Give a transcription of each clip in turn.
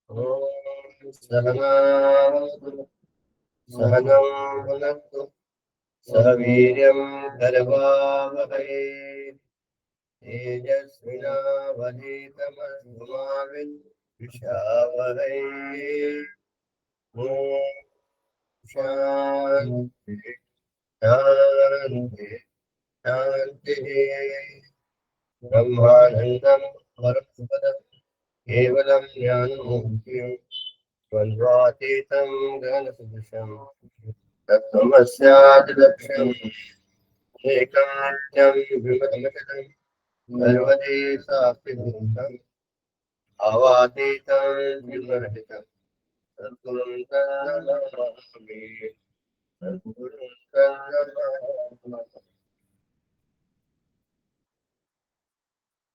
ॐ सहनावतु सहनं भुनक्तु सह वीर्यं करवावहै तेजस्विनावधीतमस्तु मा विद्विषावहै। ॐ शान्ति शान्ति शान्तिः। ब्रह्मानन्दं परमपदं केवलं ज्ञानमुख्यं द्वन्द्वातीतं ज्ञानसदृशं तत्त्वमस्यादिलक्ष्यम् एकान्तं विमतमचलं सर्वदे साक्षिभूतम् अवातीतं विमर्जितं सद्गुरुं तन्नमामि सद्गुरुं तन्नमामि।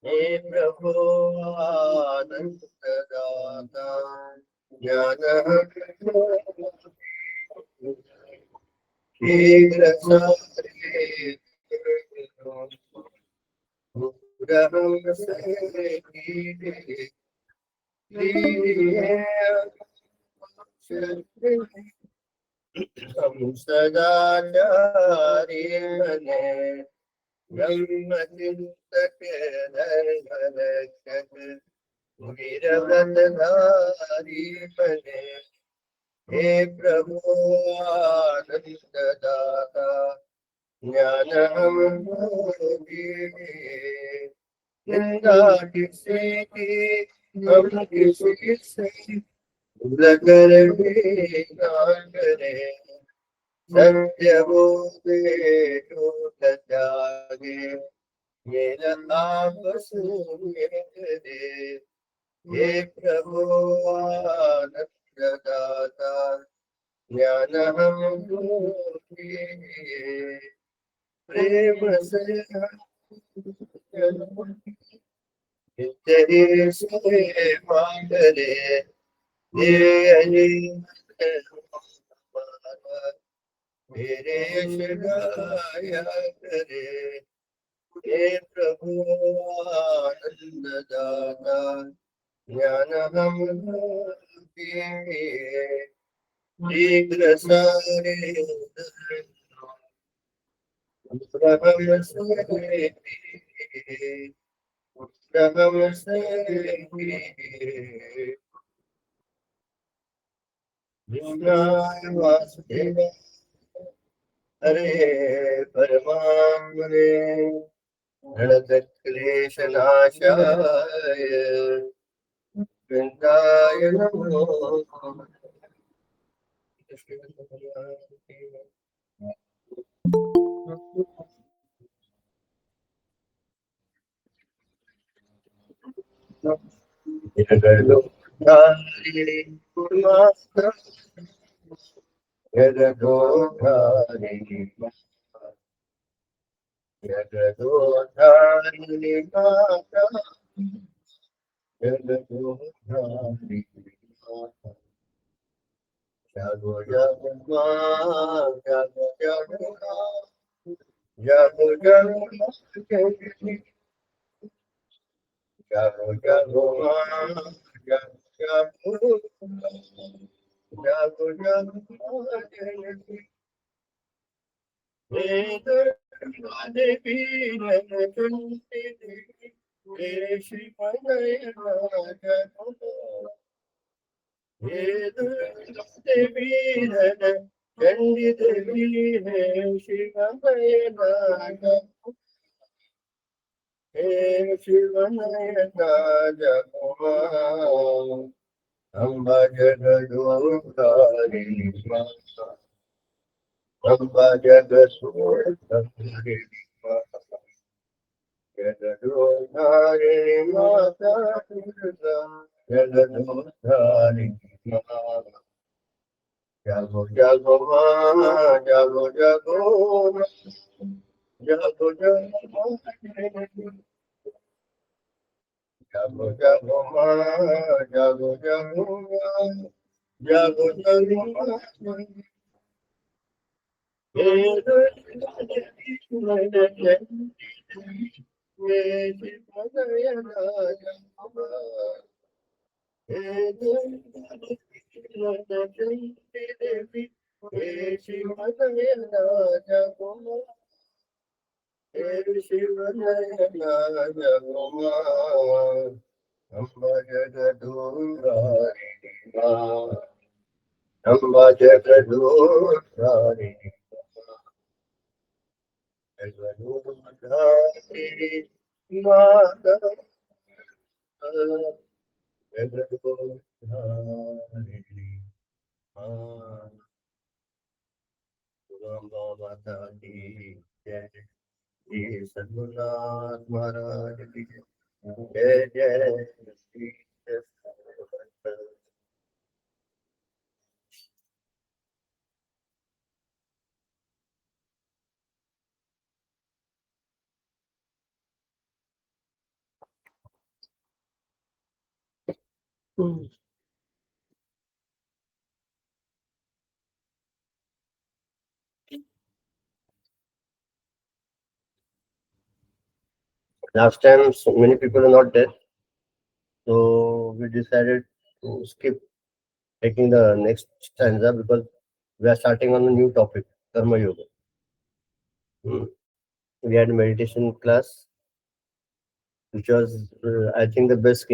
हे प्रभो आनन्ददाता ज्ञानः शीघ्रसारे पूरहं सदाचारी मने ब्रह्मचिन्तक धर्मरक्षक वीरव्रतधारी मने। हे प्रभु आनन्ददाता ज्ञानमृति निंदा किसे की हम किसी से लगर भी ना करे सत्य बोले झूठ त्यागे मेरा आपस में दे। हे प्रभु आनंददाता ज्ञान हम प्रेम से नित्य सेवा करे ये मेरे शिवाया करे। हे प्रभु आनंददाता ज्ञान हम शीघ्र सारे प्रभम से प्रभम से विष्णाय वासुदेव हरे परमात्मने प्रणतक्लेशनाशाय वृन्दाय नमो। जगदोधारिणी माता जगदोधारिणी माता जागो जागो मां जागो जागो मां जागो जागो मां जागो जागो मां जागो जागो जागो मां देवी श्री देवी चंडी देवी है शिव हे शिवनयना जगमा अम्बा जगदोधारिणी माता अम्बा जगदोधारिणी माता जगदोधारिणी माता दुर्गा जगदोधारिणी माता जागो जागो मां जागो जागो जागो जागो जागो जागो मां जागो जागो जागो जागो Amba Jagadurari Jagadurari Mata Jagadurari Gamba Mata Ki Jai Shri Sadgunath Maharaj Ki Jai Jai Shri Sadgunath. Last time, so many people are not there, so we decided to skip taking the next stanza because we are starting on a new topic, Karma Yoga. Hmm. We had a meditation class, which was, I think, the best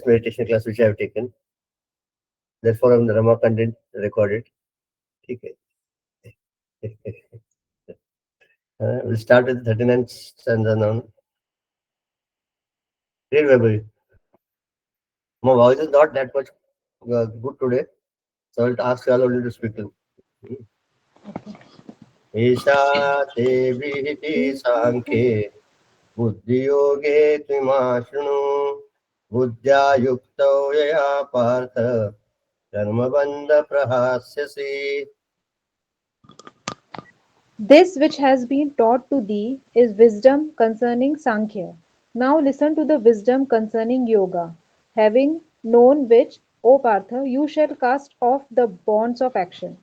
meditation class which I have taken. Therefore, I'm the Rama content recorded. Okay. We'll start with 39th stanza now. Read Weber. My voice is not that much good today, so I'll ask all only to speak to. Isha ते विहिति साङ्ख्ये बुद्धियोगे त्विमाशृणु बुद्ध्या युक्तौ यया Partha कर्मबन्धप्रहास्यसि. This which has been taught to thee is wisdom concerning Sankhya. Now listen to the wisdom concerning Yoga. Having known which, O Partha, you shall cast off the bonds of action.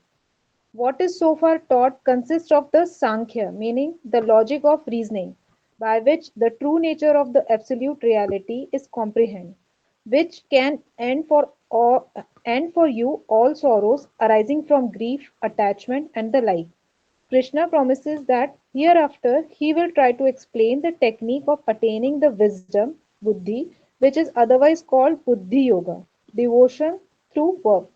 What is so far taught consists of the Sankhya, meaning the logic of reasoning, by which the true nature of the absolute reality is comprehended, which can end for you all sorrows arising from grief, attachment, and the like. Krishna promises that hereafter he will try to explain the technique of attaining the wisdom, buddhi, which is otherwise called buddhi yoga, devotion through work.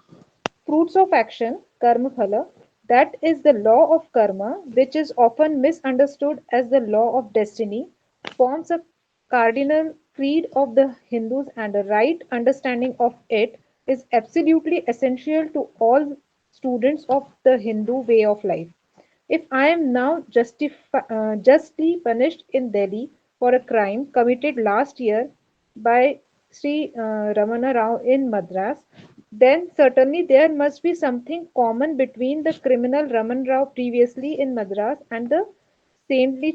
Fruits of action, karma phala, that is the law of karma, which is often misunderstood as the law of destiny, forms a cardinal creed of the Hindus, and a right understanding of it is absolutely essential to all students of the Hindu way of life. If I am now justly punished in Delhi for a crime committed last year by Sri Ramana Rao in Madras, then certainly there must be something common between the criminal Raman Rao previously in Madras and the saintly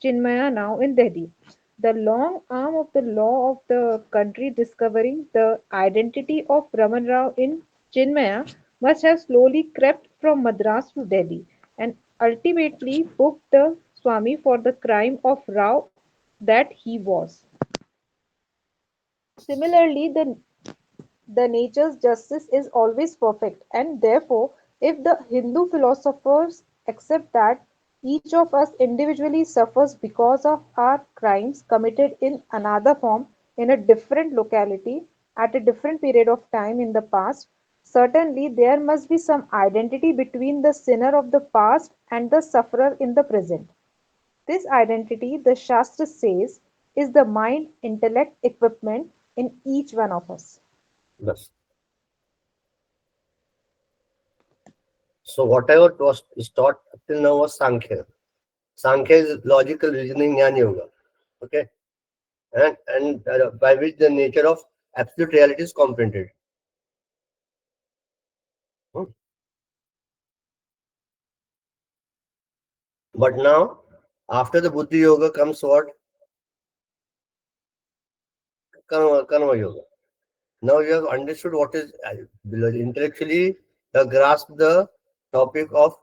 Chinmaya now in Delhi. The long arm of the law of the country discovering the identity of Raman Rao in Chinmaya must have slowly crept from Madras to Delhi and ultimately booked the Swami for the crime of Rao that he was. Similarly, the nature's justice is always perfect, and therefore, if the Hindu philosophers accept that each of us individually suffers because of our crimes committed in another form, in a different locality, at a different period of time in the past, certainly there must be some identity between the sinner of the past and the sufferer in the present. This identity, the Shastra says, is the mind intellect equipment in each one of us. Yes. So whatever was taught up till now was Sankhya. Sankhya is logical reasoning Jnana Yoga. Okay. And by which the nature of absolute reality is comprehended. Hmm. But now, after the Buddhi Yoga comes what? Karma Yoga. Now you have understood what is below. Intellectually, you have grasped the topic of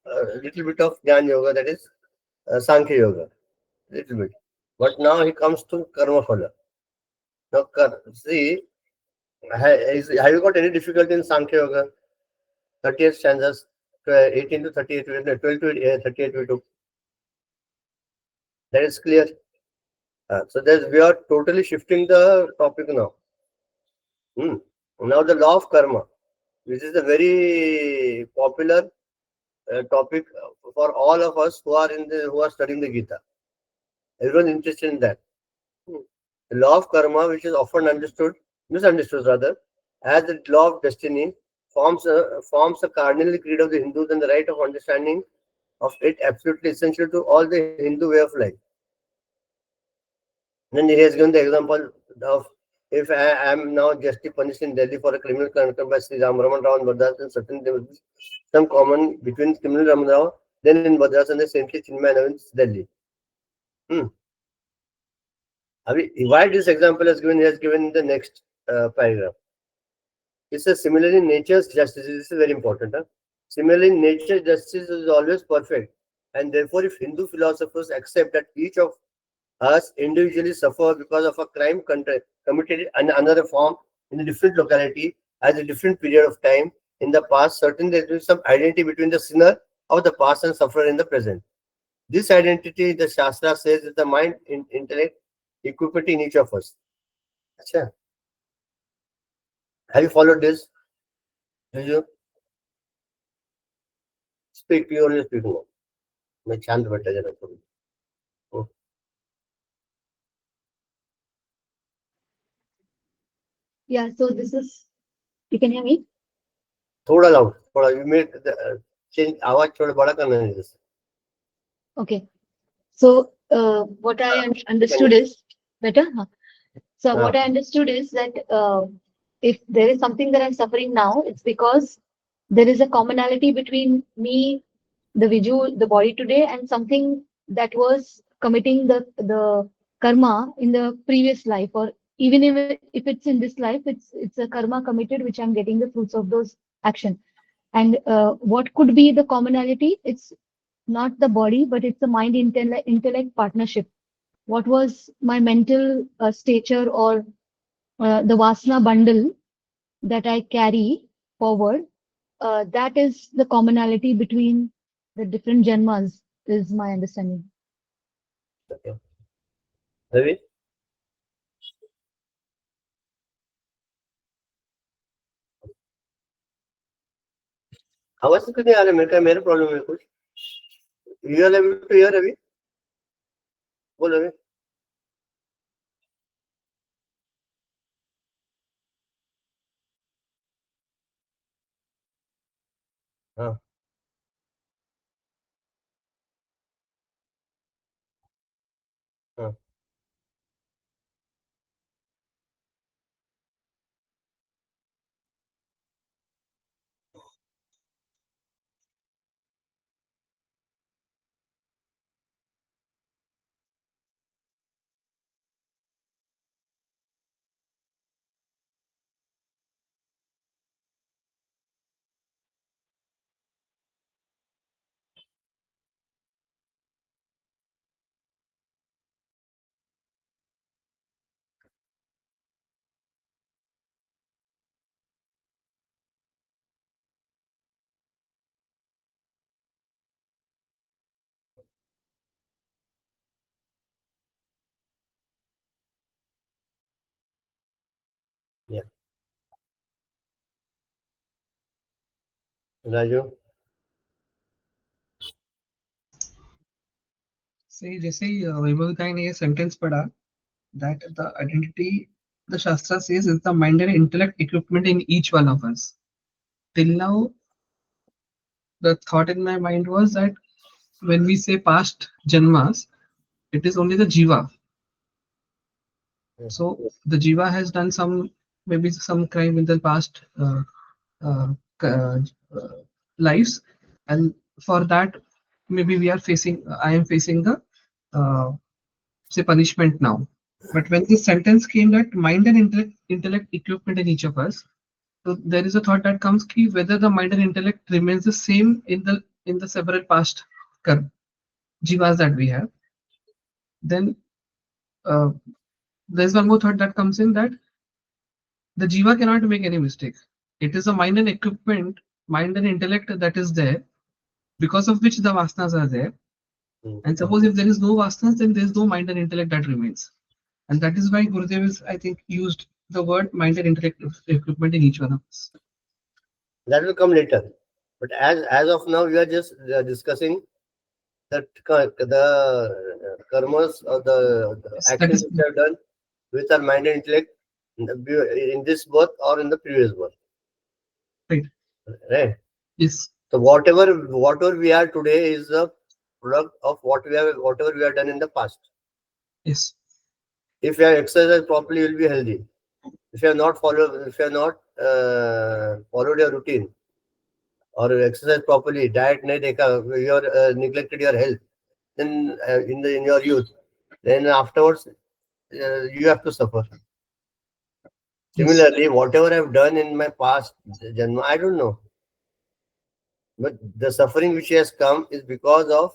a little bit of Jnana Yoga, that is Sankhya Yoga. Little bit. But now he comes to Karma Phala. Now, see, have you got any difficulty in Sankhya Yoga? 30th stanzas, 18 to 38, 12 to 38 we took. That is clear. So we are totally shifting the topic now. Now the law of karma, which is a very popular topic for all of us who are studying the Gita. Everyone interested in that. The law of karma, which is often misunderstood rather, as the law of destiny, forms a cardinal creed of the Hindus and the right of understanding of it absolutely essential to all the Hindu way of life. Then he has given the example of if I am now justly punished in Delhi for a criminal conduct by Sri Ram Raman Rao and Badras, and certain there will be some common between criminal Raman Rao, then in Badras and the saintly Chinmay in Delhi. Why this example has given? He has given the next paragraph. It says similarly, nature's justice. This is very important. Similarly, nature's justice is always perfect, and therefore, if Hindu philosophers accept that each of us individually suffer because of a crime committed in another form in a different locality at a different period of time in the past, certainly there is some identity between the sinner of the past and sufferer in the present. This identity, the Shastra says, is the mind, intellect, equipment in each of us. Achha. Have you followed this? Do you speak? You only speak more. मैं शांत बैठा जरा थोड़ी. Yeah, so this is, you can hear me? थोड़ा loud. थोड़ा you make the change. आवाज थोड़ा बड़ा करना है जैसे. Okay. So what I understood is better. Huh? So what I understood is that if there is something that I'm suffering now, it's because there is a commonality between me, the visual, the body today, and something that was committing the karma in the previous life, or even if it's in this life, it's a karma committed which I'm getting the fruits of those action. And what could be the commonality? It's not the body, but it's the mind intellect partnership. What was my mental stature or the vasana bundle that I carry forward? That is the commonality between the different janmas, is my understanding. Okay. Ravi? आवाज तो नहीं आ रहा मेरे का मेरा problem है कुछ you are able to hear अभी बोल अभी हाँ हाँ या राजू सही जैसे ही वैभवताई ने ये सेंटेंस पढ़ा that the identity the shastra says is the mind and intellect equipment in each one of us. Till now the thought in my mind was that when we say past janmas it is only the jiva. So the jiva has done maybe some crime in the past uh, uh, lives, and for that maybe I am facing the say punishment now. But when this sentence came that mind and intellect equipment in each of us, so there is a thought that comes ki whether the mind and intellect remains the same in the several past jivas that we have, then there's one more thought that comes in, that the jiva cannot make any mistake. It is a mind and equipment, mind and intellect that is there, because of which the vasanas are there. And suppose if there is no vasanas, then there is no mind and intellect that remains. And that is why Gurudev is, I think, used the word mind and intellect equipment in each one of us. That will come later. But as of now, we are just discussing that the karmas or the Yes, that actions is- which are done with our mind and intellect in this birth or in the previous birth. Right. Right. Yes. So whatever we are today is a product of whatever we have done in the past. Yes. If you have exercised properly, you will be healthy. If you have not followed your routine or exercise properly, diet nahi dekha, you are neglected your health, then in your youth, then afterwards you have to suffer. Yes. Similarly, whatever I've done in my past janma, I don't know, but the suffering which has come is because of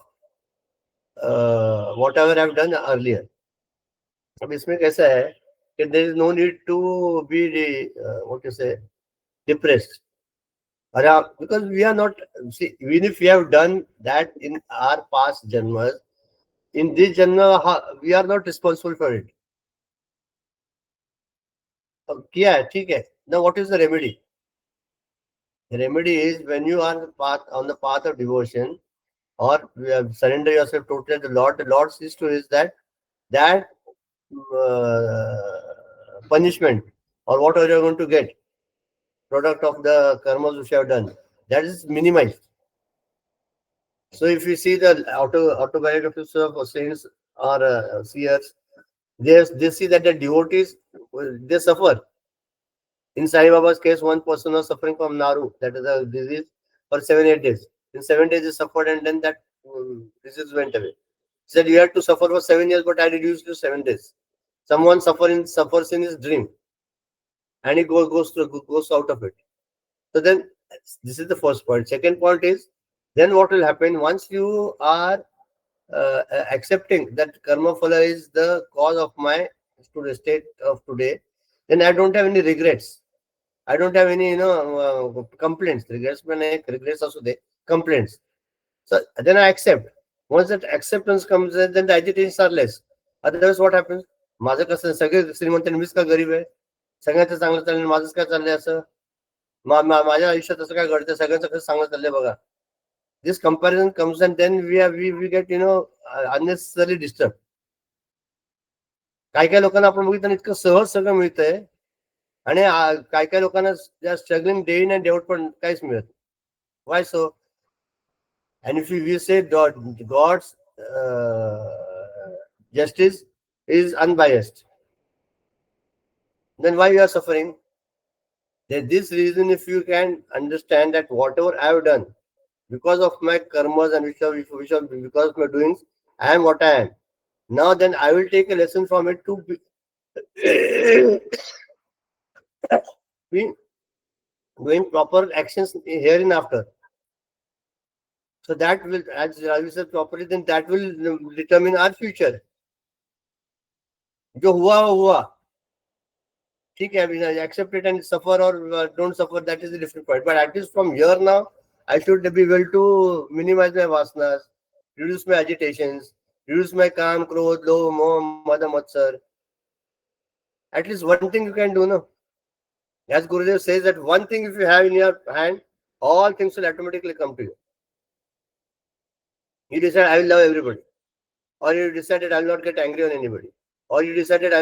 whatever I've done earlier. अब इसमें कैसा है कि there is no need to be what you say depressed. Because we are not, see, even if we have done that in our past janmas, in this janma we are not responsible for it. अब किया है, ठीक है. Now what is the remedy? The remedy is when you are on the path of devotion, or you have surrender yourself totally to the Lord. The Lord sees to is that punishment or whatever you are going to get, product of the karmas which you have done, that is minimized. So if you see the autobiographies of saints or seers, they see that the devotees, they suffer. In Sai Baba's case, one person was suffering from Naru, that is a disease, for 7-8 days. In 7 days, he suffered, and then that disease went away. He said, you had to suffer for 7 years, but I reduced to 7 days. Someone suffers in his dream, and he goes out of it. So then, this is the first point. Second point is, then what will happen once you are accepting that karma phala is the cause of my state of today, then I don't have any regrets. I don't have any complaints. Regrets also there. Complaints. So then I accept. Once that acceptance comes, then the agitations are less. Otherwise, what happens? माझं कसं सगळे श्रीमंत मीच का गरीब आहे, सगळ्यांचं चांगलं चाललंय, माझंच काय चाललंय असं, माझ्या आयुष्यात असं काय घडतं, सगळ्यांचं कसं चांगलं चाललंय बघा. This comparison comes and then we get unnecessarily disturbed. काही लोकांना आपण बघितलं इतकं सहज सगळं मिळतंय, आणि काही लोकांना struggling day in and day out पण काहीच मिळत. Why so? And if we say God's justice is unbiased, then why you are suffering? There's this reason, if you can understand that whatever I have done, because of my karmas and because of my doings, I am what I am. Now then I will take a lesson from it to be doing proper actions here and after. So that will, as Ravi said properly, then that will determine our future. जो हुआ वो हुआ, ठीक है, I accept it and suffer or don't suffer, that is a different point. But at least from here now, I should be able to minimize my vasanas, reduce my agitations, reduce my kam, krodh, loh, moh, mada, matsar. At least one thing you can do, no? As Gurudev says, that one thing if you have in your hand, all things will automatically come to you. You decide, I will love everybody. Or you decided, I will not get angry on anybody. Or you decided,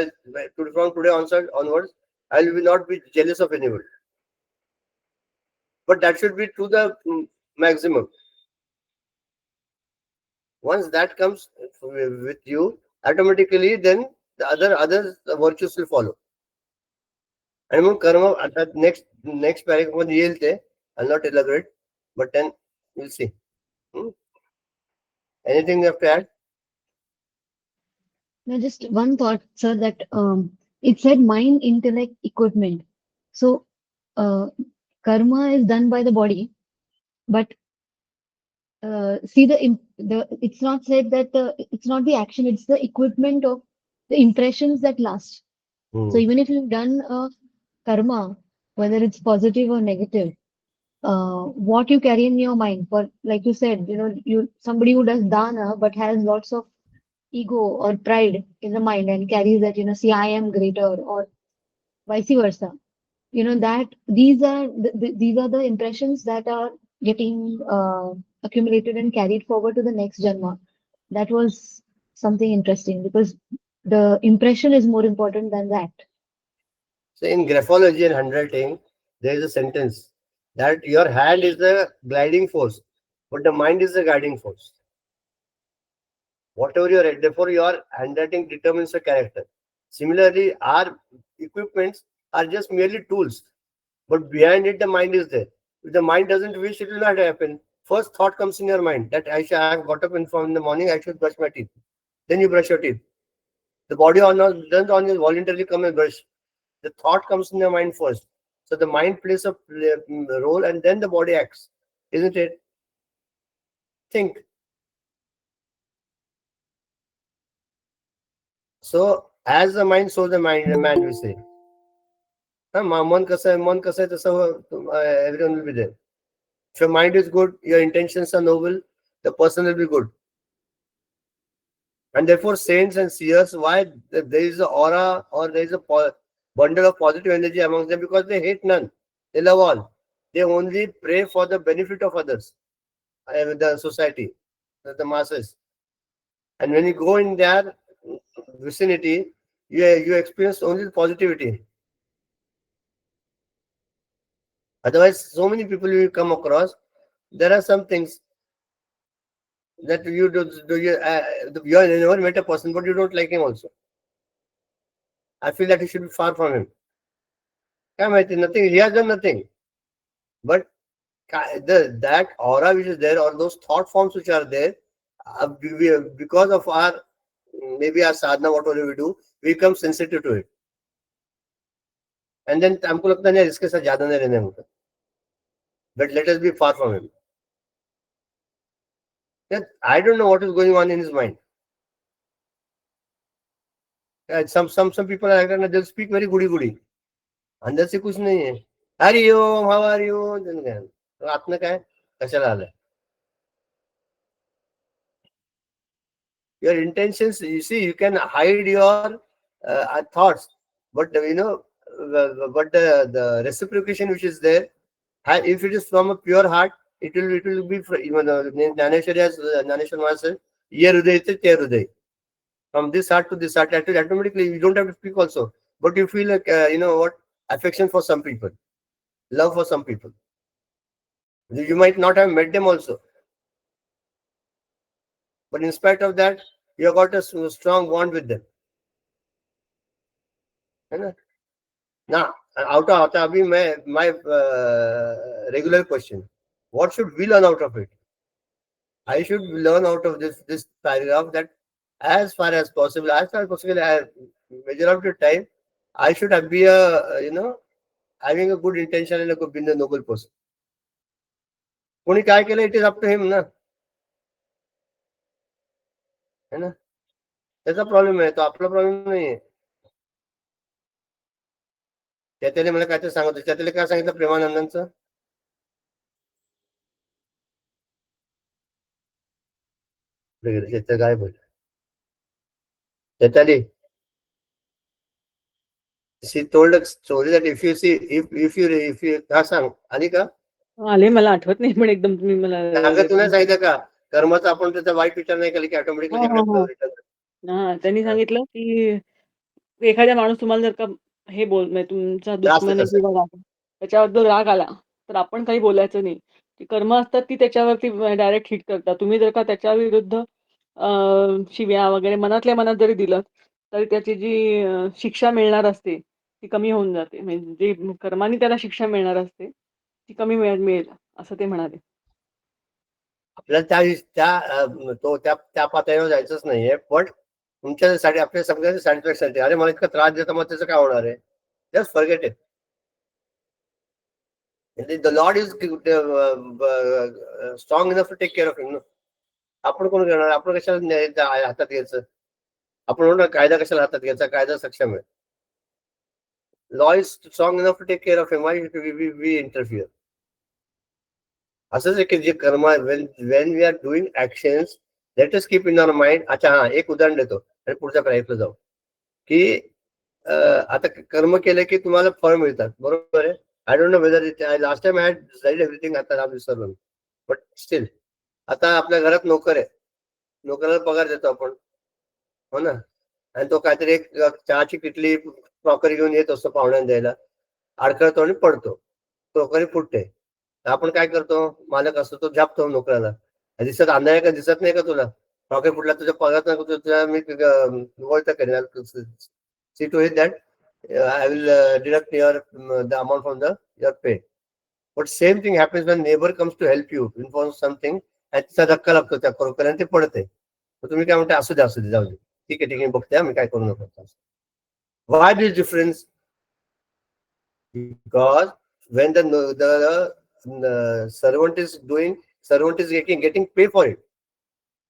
from today onwards, I will not be jealous of anybody. But that should be to the maximum. Once that comes with you, automatically then the other virtues will follow. And when karma at that next paragraph, I'll not elaborate, but then we'll see. Anything you have to add? No, just one thought, sir, that it said mind, intellect, equipment. So karma is done by the body, but see the it's not said that it's not the action, it's the equipment of the impressions that last. Hmm. So even if you've done a karma, whether it's positive or negative, what you carry in your mind, for like you said, somebody who does dana but has lots of ego or pride in the mind and carries that, see, I am greater, or vice versa. That these are the impressions that are getting accumulated and carried forward to the next janma. That was something interesting because the impression is more important than that. So in graphology and handwriting, there is a sentence that your hand is the gliding force, but the mind is the guiding force. Whatever you read, therefore your handwriting determines your character. Similarly, our equipments are just merely tools, but behind it the mind is there. If the mind doesn't wish, it will not happen. First thought comes in your mind that I have got up in the morning, I should brush my teeth. Then you brush your teeth. The body doesn't voluntarily come and brush. The thought comes in your mind first. So the mind plays a role and then the body acts. Isn't it? Think. So as the mind, so the man we say. मन कसं आहे तसं everyone will be there. If your mind is good, your intentions are noble, the person will be good. And therefore, saints and seers, why there is an aura or there is a bundle of positive energy amongst them? Because they hate none. They love all. They only pray for the benefit of others, the society, the masses. And when you go in their vicinity, you experience only positivity. Otherwise, so many people you come across, there are some things that you never met a person, but you don't like him also. I feel that you should be far from him. Nothing. He has done nothing. But that aura which is there, or those thought forms which are there, because of maybe our sadhana, whatever we do, we become sensitive to it. And then हमको लगता नहीं इसके साथ ज्यादा नहीं रहने हमको. But let us be far from him. I don't know what is going on in his mind. Some people are like they'll speak very goody. अंदर से कुछ नहीं है. Hariom, how are you? आत्मा क्या है? कशाला आलाय? Your intentions, you see, you can hide your thoughts, but but the reciprocation which is there, if it is from a pure heart, it will be even Naneshwar says, ye hruday te hruday. From this heart to this heart, automatically you don't have to speak also, but you feel like affection for some people, love for some people. You might not have met them also, but in spite of that, you have got a strong bond with them. Now, out of abhi my regular question, what should we learn out of it? I should learn out of this paragraph that as far as possible, majority of the time, I should be having a good intention and being a noble person. कोणी काय केलं, it is up to him ना, है ना? त्याचा problem आहे, तो आपला प्रॉब्लेम नाही आहे. त्याला मला काय सांगतो, त्याला काय सांगितलं प्रेमानंदांचं? त्याचं काय बोल त्याच्याली she told a story that if you का सांग आणि का आले मला आठवत नाही, पण एकदम तुम्ही मला तुला सांगितलं का कर्माचा आपण त्याचा वाईट विचार नाही केला की ऑटोमॅटिकली. हा, त्यांनी सांगितलं की एखाद्या माणूस तुम्हाला जर का हे म्हणजे तुमचा दुश्मन आहे किंवा त्याच्याबद्दल राग आला तर आपण काही बोलायचं नाही. ती कर्म असतात ती त्याच्यावरती डायरेक्ट हिट करतात. तुम्ही जर का त्याच्या विरुद्ध शिव्या वगैरे मनातल्या मनात जरी दिलं तरी त्याची जी शिक्षा मिळणार असते ती कमी होऊन जाते. म्हणजे जे कर्माने त्याला शिक्षा मिळणार असते ती कमी मिळेल असं ते म्हणाले. आपल्याला त्या पातळीवर जायचंच नाहीये, पण तुमच्यासाठी आपल्या सगळ्यांच्या सॅटिस्फॅक्शनसाठी अरे मला इतका त्रास देतो मग त्याचं काय होणार आहे? Just forget it. The Lord is strong enough to take care of him. आपण कोण करणार? आपण कशाला हातात घ्यायचं? आपण म्हणतो कायदा कशाला हातात घ्यायचा, कायदा सक्षम आहे. Law is strong enough to take care of him, why we interfere. असंच आहे की जे कर्म, when we are doing actions, let us keep in our mind. अच्छा, हा एक उदाहरण देतो आणि पुढच्या प्रयत्न जाऊ. की आता कर्म केलं की तुम्हाला फळ मिळतात, बरोबर आहे. आय don't know weather last time I had decided everything, आता नाव विसरलो, बट स्टील आता आपल्या घरात नोकर आहे, नोकराला पगार देतो आपण, हो ना. आणि तो काहीतरी एक चहाची किटली क्रॉकरी घेऊन येत असतो पाहुण्यांना द्यायला, अडकळतो आणि पडतो, क्रॉकरी फुटते. आपण काय करतो, मालक असतो तो झापतो नोकराला, दिसत अंधार का, दिसत नाही का तुला, क्रॉकरी फुटला, तुझ्या पगार तुझ्या मी गोळता करेन, see to it that I will deduct the amount from your pay. But same thing happens when neighbor comes to help you in something, आणि तिचा धक्का लागतो त्या क्रॉकरी आणि ते पडते. तुम्ही काय म्हणता, असू दे जाऊ दे, ठीक आहे बघते मी काय करू नको. Why this difference? Because when the servant is getting pay for it,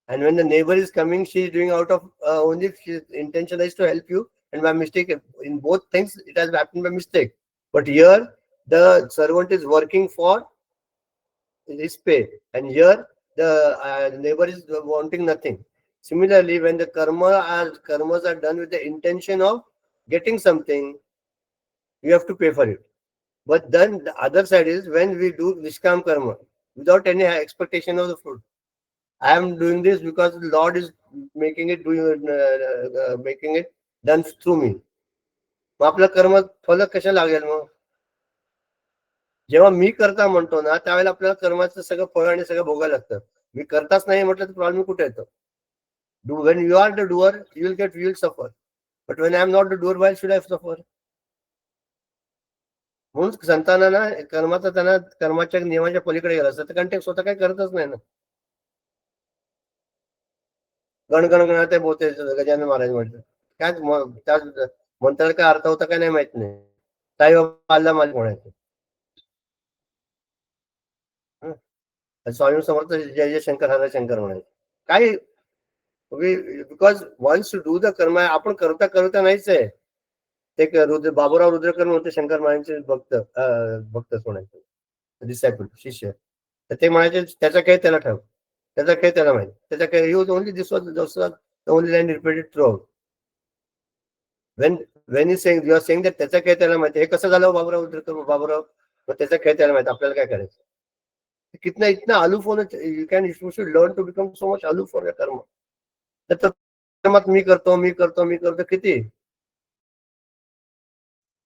and when the neighbor is coming, she is doing out of only his intention is to help you, and by mistake, in both things it has happened by mistake. But here the servant is working for his pay, and here the neighbor is wanting nothing. Similarly, when the karmas are done with the intention of getting something, you have to pay for it. But then the other side is when we do nishkam karma without any expectation of the fruit. I am doing this because the Lord is making it done through me. मग आपलं कर्म फल कशा लागेल. मग जेव्हा मी करता म्हणतो ना, त्यावेळेला आपल्याला कर्माचं सगळं फळ आणि सगळं भोगायला लागतं. मी करताच नाही म्हटलं तर प्रॉब्लेम कुठे येतो. When you are the doer, you will suffer. But when I am not the doer, why should I suffer? म्हणून संतांना ना कर्माचा, त्यांना कर्माच्या नियमाच्या पलीकडे गेला असतं, कारण ते स्वतः काही करतच नाही ना. गणगणगणात बोलते गजानन महाराज म्हणतात, काय त्या मंत्राला काय अर्थ होता काय नाही माहित नाही. साईबाबा अल्ला मालिक म्हणायचं, स्वामी समर्थ जय जय शंकर हर शंकर म्हणायचं. काय, because once to do the karma, आपण करता नाहीच आहे. ते बाबूराव रुद्रकर होते शंकर महाराजांचे भक्त म्हणायचे, डिसायपल शिष्य. तर ते म्हणायचे त्याचा काही त्याला ठेव, त्याचा काही त्याला माहिती, त्याचा काही only this was only line repeated through out. when you saying, you are saying that त्याचा काही त्याला माहिती. हे कसं झालं बाबूराव रुद्रकर, बाबूराव त्याचा काही त्याला माहिती, आपल्याला काय करायचं. कितना इतना अलूफ होणं, you should learn to become so much aloof for karma. तर कर्मात मी करतो किती,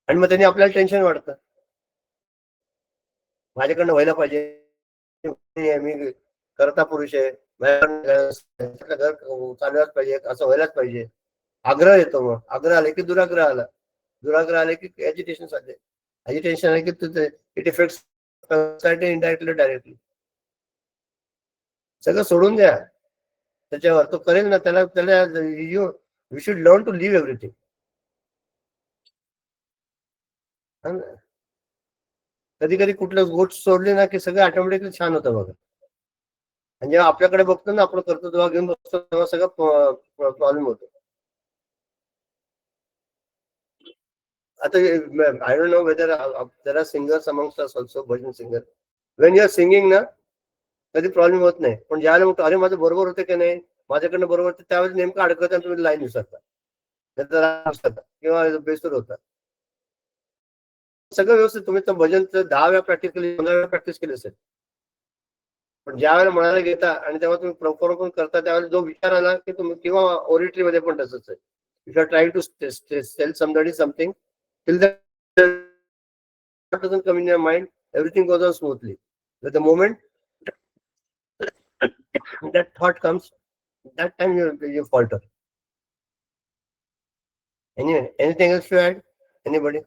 आणि मग त्यांनी आपल्याला टेन्शन वाढतं, माझ्याकडनं व्हायला पाहिजे, मी करता पुरुष आहे, घर चालवायलाच पाहिजे, असं व्हायलाच पाहिजे. आग्रह येतो. मग आग्रह आले की दुराग्रह आला, दुराग्रह आले की एजिटेशन आले, एजिटेशन आले की इट इफेक्ट्स इनडायरेक्टली डायरेक्टली. सगळं सोडून द्या त्याच्यावर, तो करेल ना. त्याला you should learn to leave everything. कधी कधी कुठलं गोष्ट सोडली ना की सगळं ऑटोमॅटिकली छान होतं बघा. आणि जेव्हा आपल्याकडे बघतो ना, आपण करतो तेव्हा घेऊन बघतो, तेव्हा सगळं प्रॉब्लेम होतो. आता I don't know whether there are singers amongst us also, bhajan singer. When you are singing ना, कधी प्रॉब्लेम होत नाही. पण ज्यावेळेला म्हणतो अरे माझं बरोबर होतं की नाही, माझ्याकडनं बरोबर होतं, त्यावेळेस नेमकं अडकत तुम्ही लाईन विसरता किंवा बेसूर होता. सगळं व्यवस्थित, तुम्ही तर भजनचं 10 वेळा प्रॅक्टिस केली, 15 वेळा प्रॅक्टिस केली असेल, पण ज्या वेळेला मनाला घेता आणि तेव्हा तुम्ही प्रॉपर करता, त्यावेळेला जो विचार आला की तुम्ही, किंवा ओरिट्री मध्ये पण तसंच आहे. If you are trying to sell somebody something, till that doesn't come in your mind, everything goes on smoothly. But the moment that thought comes, that time you falter. Anyway, anything else to add? Anybody?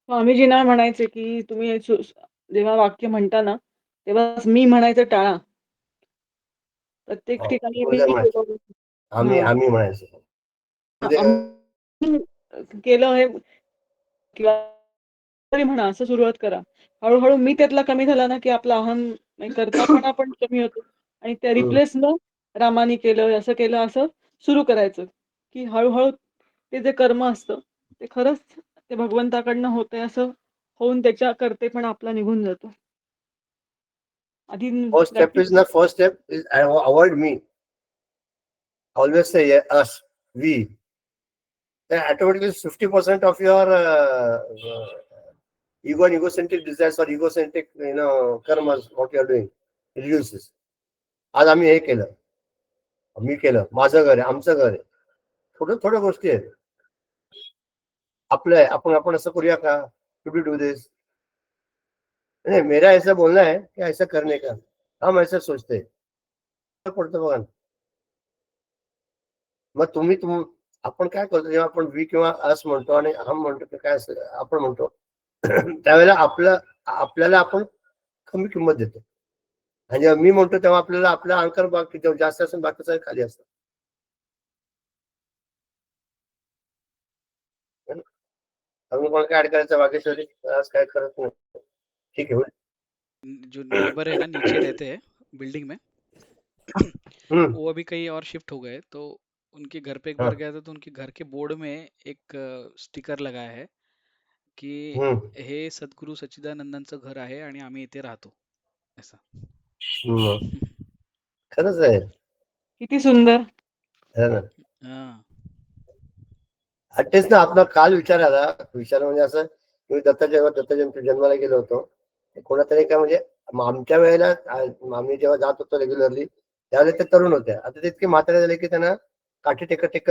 स्वामीजींना म्हणायचे की तुम्ही जेव्हा वाक्य म्हणता ना, तेव्हा मी म्हणायचं टाळा. प्रत्येक ठिकाणी आम्ही म्हणायचं केलं हे किंवा तरी म्हणा, असं सुरुवात करा. हळूहळू मी त्यातला कमी झाला ना की आपला अहम करतापणा पण कमी होतो, आणि त्या रिप्लेस न रामाने केलं, असं केलं, असं सुरू करायचं, की हळूहळू ते जे कर्म असतं ते खरंच ते भगवंताकडनं होतंय असं होऊन त्याच्या करते पण आपला निघून जातो. आधी First step is not first step is avoid me. Always say us, we. Then automatically 50% of your ego and egocentric desires or egocentric karmas, what you are doing, reduces. आज आम्ही हे केलं, मी केलं, माझं घर आहे, आमचं घर आहे, थोडं थोड्या गोष्टी आहेत. आपलं आहे, आपण असं करूया का, टू डू दिस. नहीं, मेरा ऐसा बोलना है कि ऐसा करने का, हम ऐसा सोचते पडतं बघा. मग आपण काय करतो जेव्हा आपण वी किंवा अस म्हणतो आणि हम म्हणतो की काय असं आपण म्हणतो त्यावेळेला आपल्याला आपण कमी किंमत देतो, आणि जेव्हा मी म्हणतो तेव्हा आपल्याला आपला अंकर बाकी जास्त असून बाकीचं खाली असतं. अजून कोण काय ऍड करायचं वागेश्वरी? आज काय करत नाही, ठीक है. जो नेबर है ना, नीचे रहते हैं बिल्डिंग में, वो अभी कहीं और शिफ्ट हो गए, तो उनके घर पे एक बार गया था, तो उनके घर के बोर्ड में एक स्टिकर लगाया है की हे सद्गुरू सच्चिदानंदांचं घर आहे आणि आम्ही इथे राहतो, ऐसा. खरंच आहे, किती सुंदर. हाँ. तेच ना, आपला काल विचार म्हणजे असं मी दत्ताच्या जन्माला गेलो होतो, कोणातरी काय म्हणजे आमच्या वेळेला आम्ही जेव्हा जात होतो रेग्युलरली त्यावेळेला ते तरुण होते, आता ते इतके म्हातारे झाले की त्यांना काठी टेकत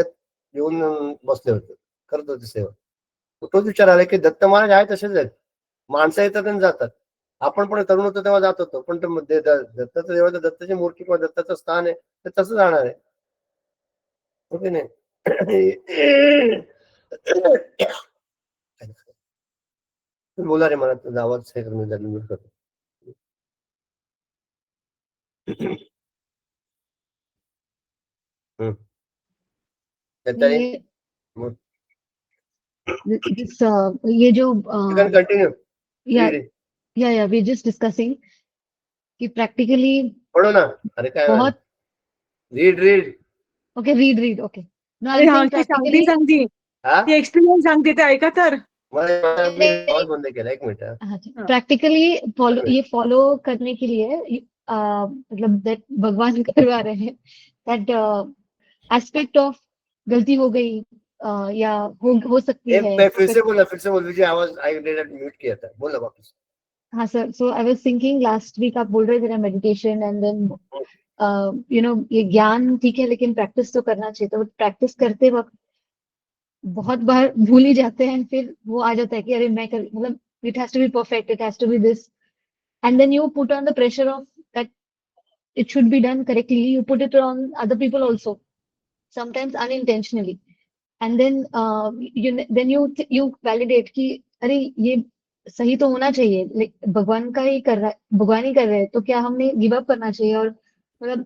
येऊन बसले होते, करत होते सेवा. तोच विचार आला की दत्त महाराज आहे तसेच आहेत, माणसं येतात आणि जातात. आपण पण तरुण होतो तेव्हा जात होतो, पण दत्ताचं जेव्हा दत्ताची मूर्ती किंवा दत्ताचं स्थान आहे ते तसं जाणार आहे, ओके नाही. बोला रे, मला तुझा आवाज हे करून म्यूट करतो. ये जो कंटिन्यू या वी जस्ट डिस्कसिंग कि प्रैक्टिकली पढ़ो ना. अरे काय बहुत रीड ओके रीड ओके. अरे हा, ती सांगती ती एक्सपिरियन्स सांगते ते ऐका तर. बंद केला, एक मिनिट. प्रैक्टिकली फॉलो करने के लिए मतलब दैट भगवान करवा रहे हैं, दैट एस्पेक्ट ऑफ गलती हो गई या हो सकती है. फिर से बोल मुझे आवाज म्यूट किया था, बोलो वापस. हाँ sir, so I was thinking last week आप बोल रहे थे ना मेडिटेशन एंड देन ये ज्ञान ठीक है लेकिन प्रैक्टिस तो करना चाहिए, तो प्रैक्टिस करते वक्त बहुत बार भूल ही जाते हैं, फिर वो आ जाता है कि अरे मतलब it has to be perfect, it has to be this, and then you put on the pressure of that it should be done correctly, you put it on other people also, sometimes unintentionally, and then you validate कि अरे ये सही तो होना चाहिए, भगवान का ही कर रहा है, भगवान ही कर रहे हैं, तो क्या हमने गिव अप करना चाहिए, और मतलब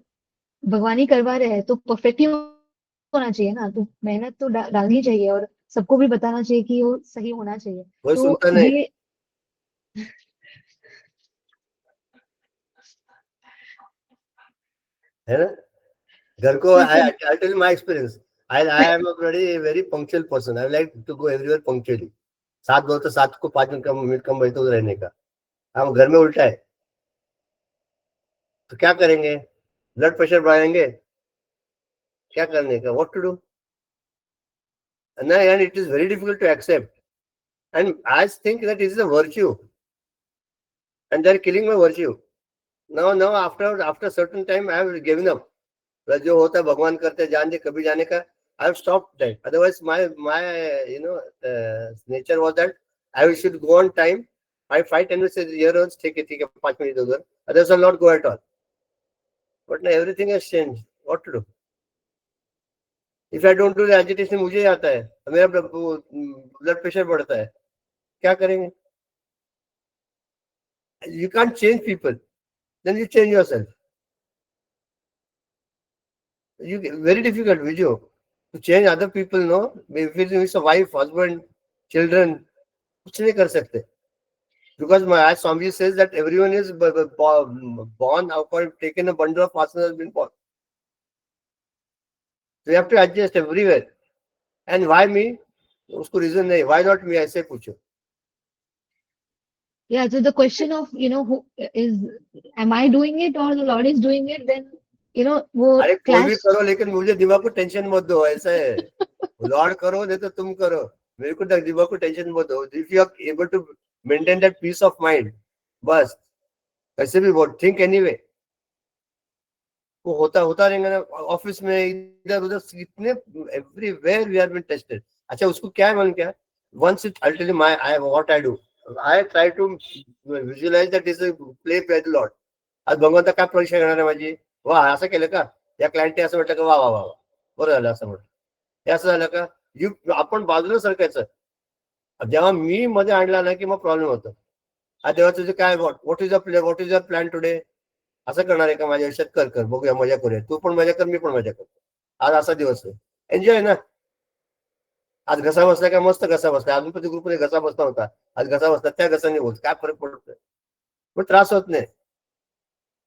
भगवान ही करवा रहे हैं तो परफेक्ट ही होना चाहिए ना, तो मेहनत तो डालनी चाहिए और सबको भी बताना चाहिए कि वो सही होना चाहिए. तो ये है ना, घर को I tell you my experience. I am a very punctual person. I like to go everywhere punctually. 7 बोलते तो 7 को 5 मिनट कम बजे तो रहने का. हम घर में उल्टा है, तो क्या करेंगे, ब्लड प्रेशर बढ़ाएंगे, क्या करने का, what to do? And it is very difficult to accept, and I think that it is a virtue, and they are killing my virtue. Now after certain time I have given up. जो होता है भगवान करते जान दे कभी जाने का, I have stopped that. Otherwise my nature was that I should go on time. I fight and say here take it 5 minutes उधर, others will not go at all. But now everything has changed. What to do? If I don't do the agitation मुझे आता है, मेरा blood pressure बढ़ता है, क्या करेंगे? You can't change people, then you change yourself. Very difficult, Vijay, to change other people. No, if it's a wife, husband, children, कुछ नहीं कर सकते. Because as Swami says that everyone is born, taken a bundle of asanas has been born. So you have to adjust everywhere. And why me? उसको reason नहीं, why not me, ऐसे पूछो. Yeah, so the question of, who is, am I doing it or the Lord is doing it, then, वो अरे कोई भी clash. करो, लेकिन मुझे दिमाग को टेंशन मत दो, ऐसा है. लॉर्ड करो नहीं तो तुम करो, मेरे को दिमाग को टेंशन मत दो. If you are able to maintain that peace of mind, बस ऐसे भी वो थिंक एनीवे, वो होता रहेगा ना. ऑफिस में इधर उधर इतने everywhere we are been tested. अच्छा उसको क्या है, मन क्या, once it I'll tell you what I do. I try to visualize that is a play by the Lord. आज भगवंता काय परीक्षा घेणार आहे माझी, वा असं केलं का, या क्लायंटने असं म्हटलं का, वा वा वा बरं झालं असं म्हटलं, हे असं झालं का, आपण बाजूला सरकायचं. जेव्हा मी मध्ये आणला ना की मग प्रॉब्लेम होतो. हा तेव्हा तुझं काय, what is your plan today, असं करणार आहे का माझ्या आयुष्यात, कर बघूया, मजा करूया, तू पण मजा कर, मी पण मजा करतो. आज असा दिवस आहे, एन्जॉय ना. आज घसा बसला का, मस्त घसा बसला. अजून पण ग्रुपमध्ये घसा बसला होता, आज घसा बसला, त्या घसाने होत काय फरक पडतोय, पण त्रास होत नाही.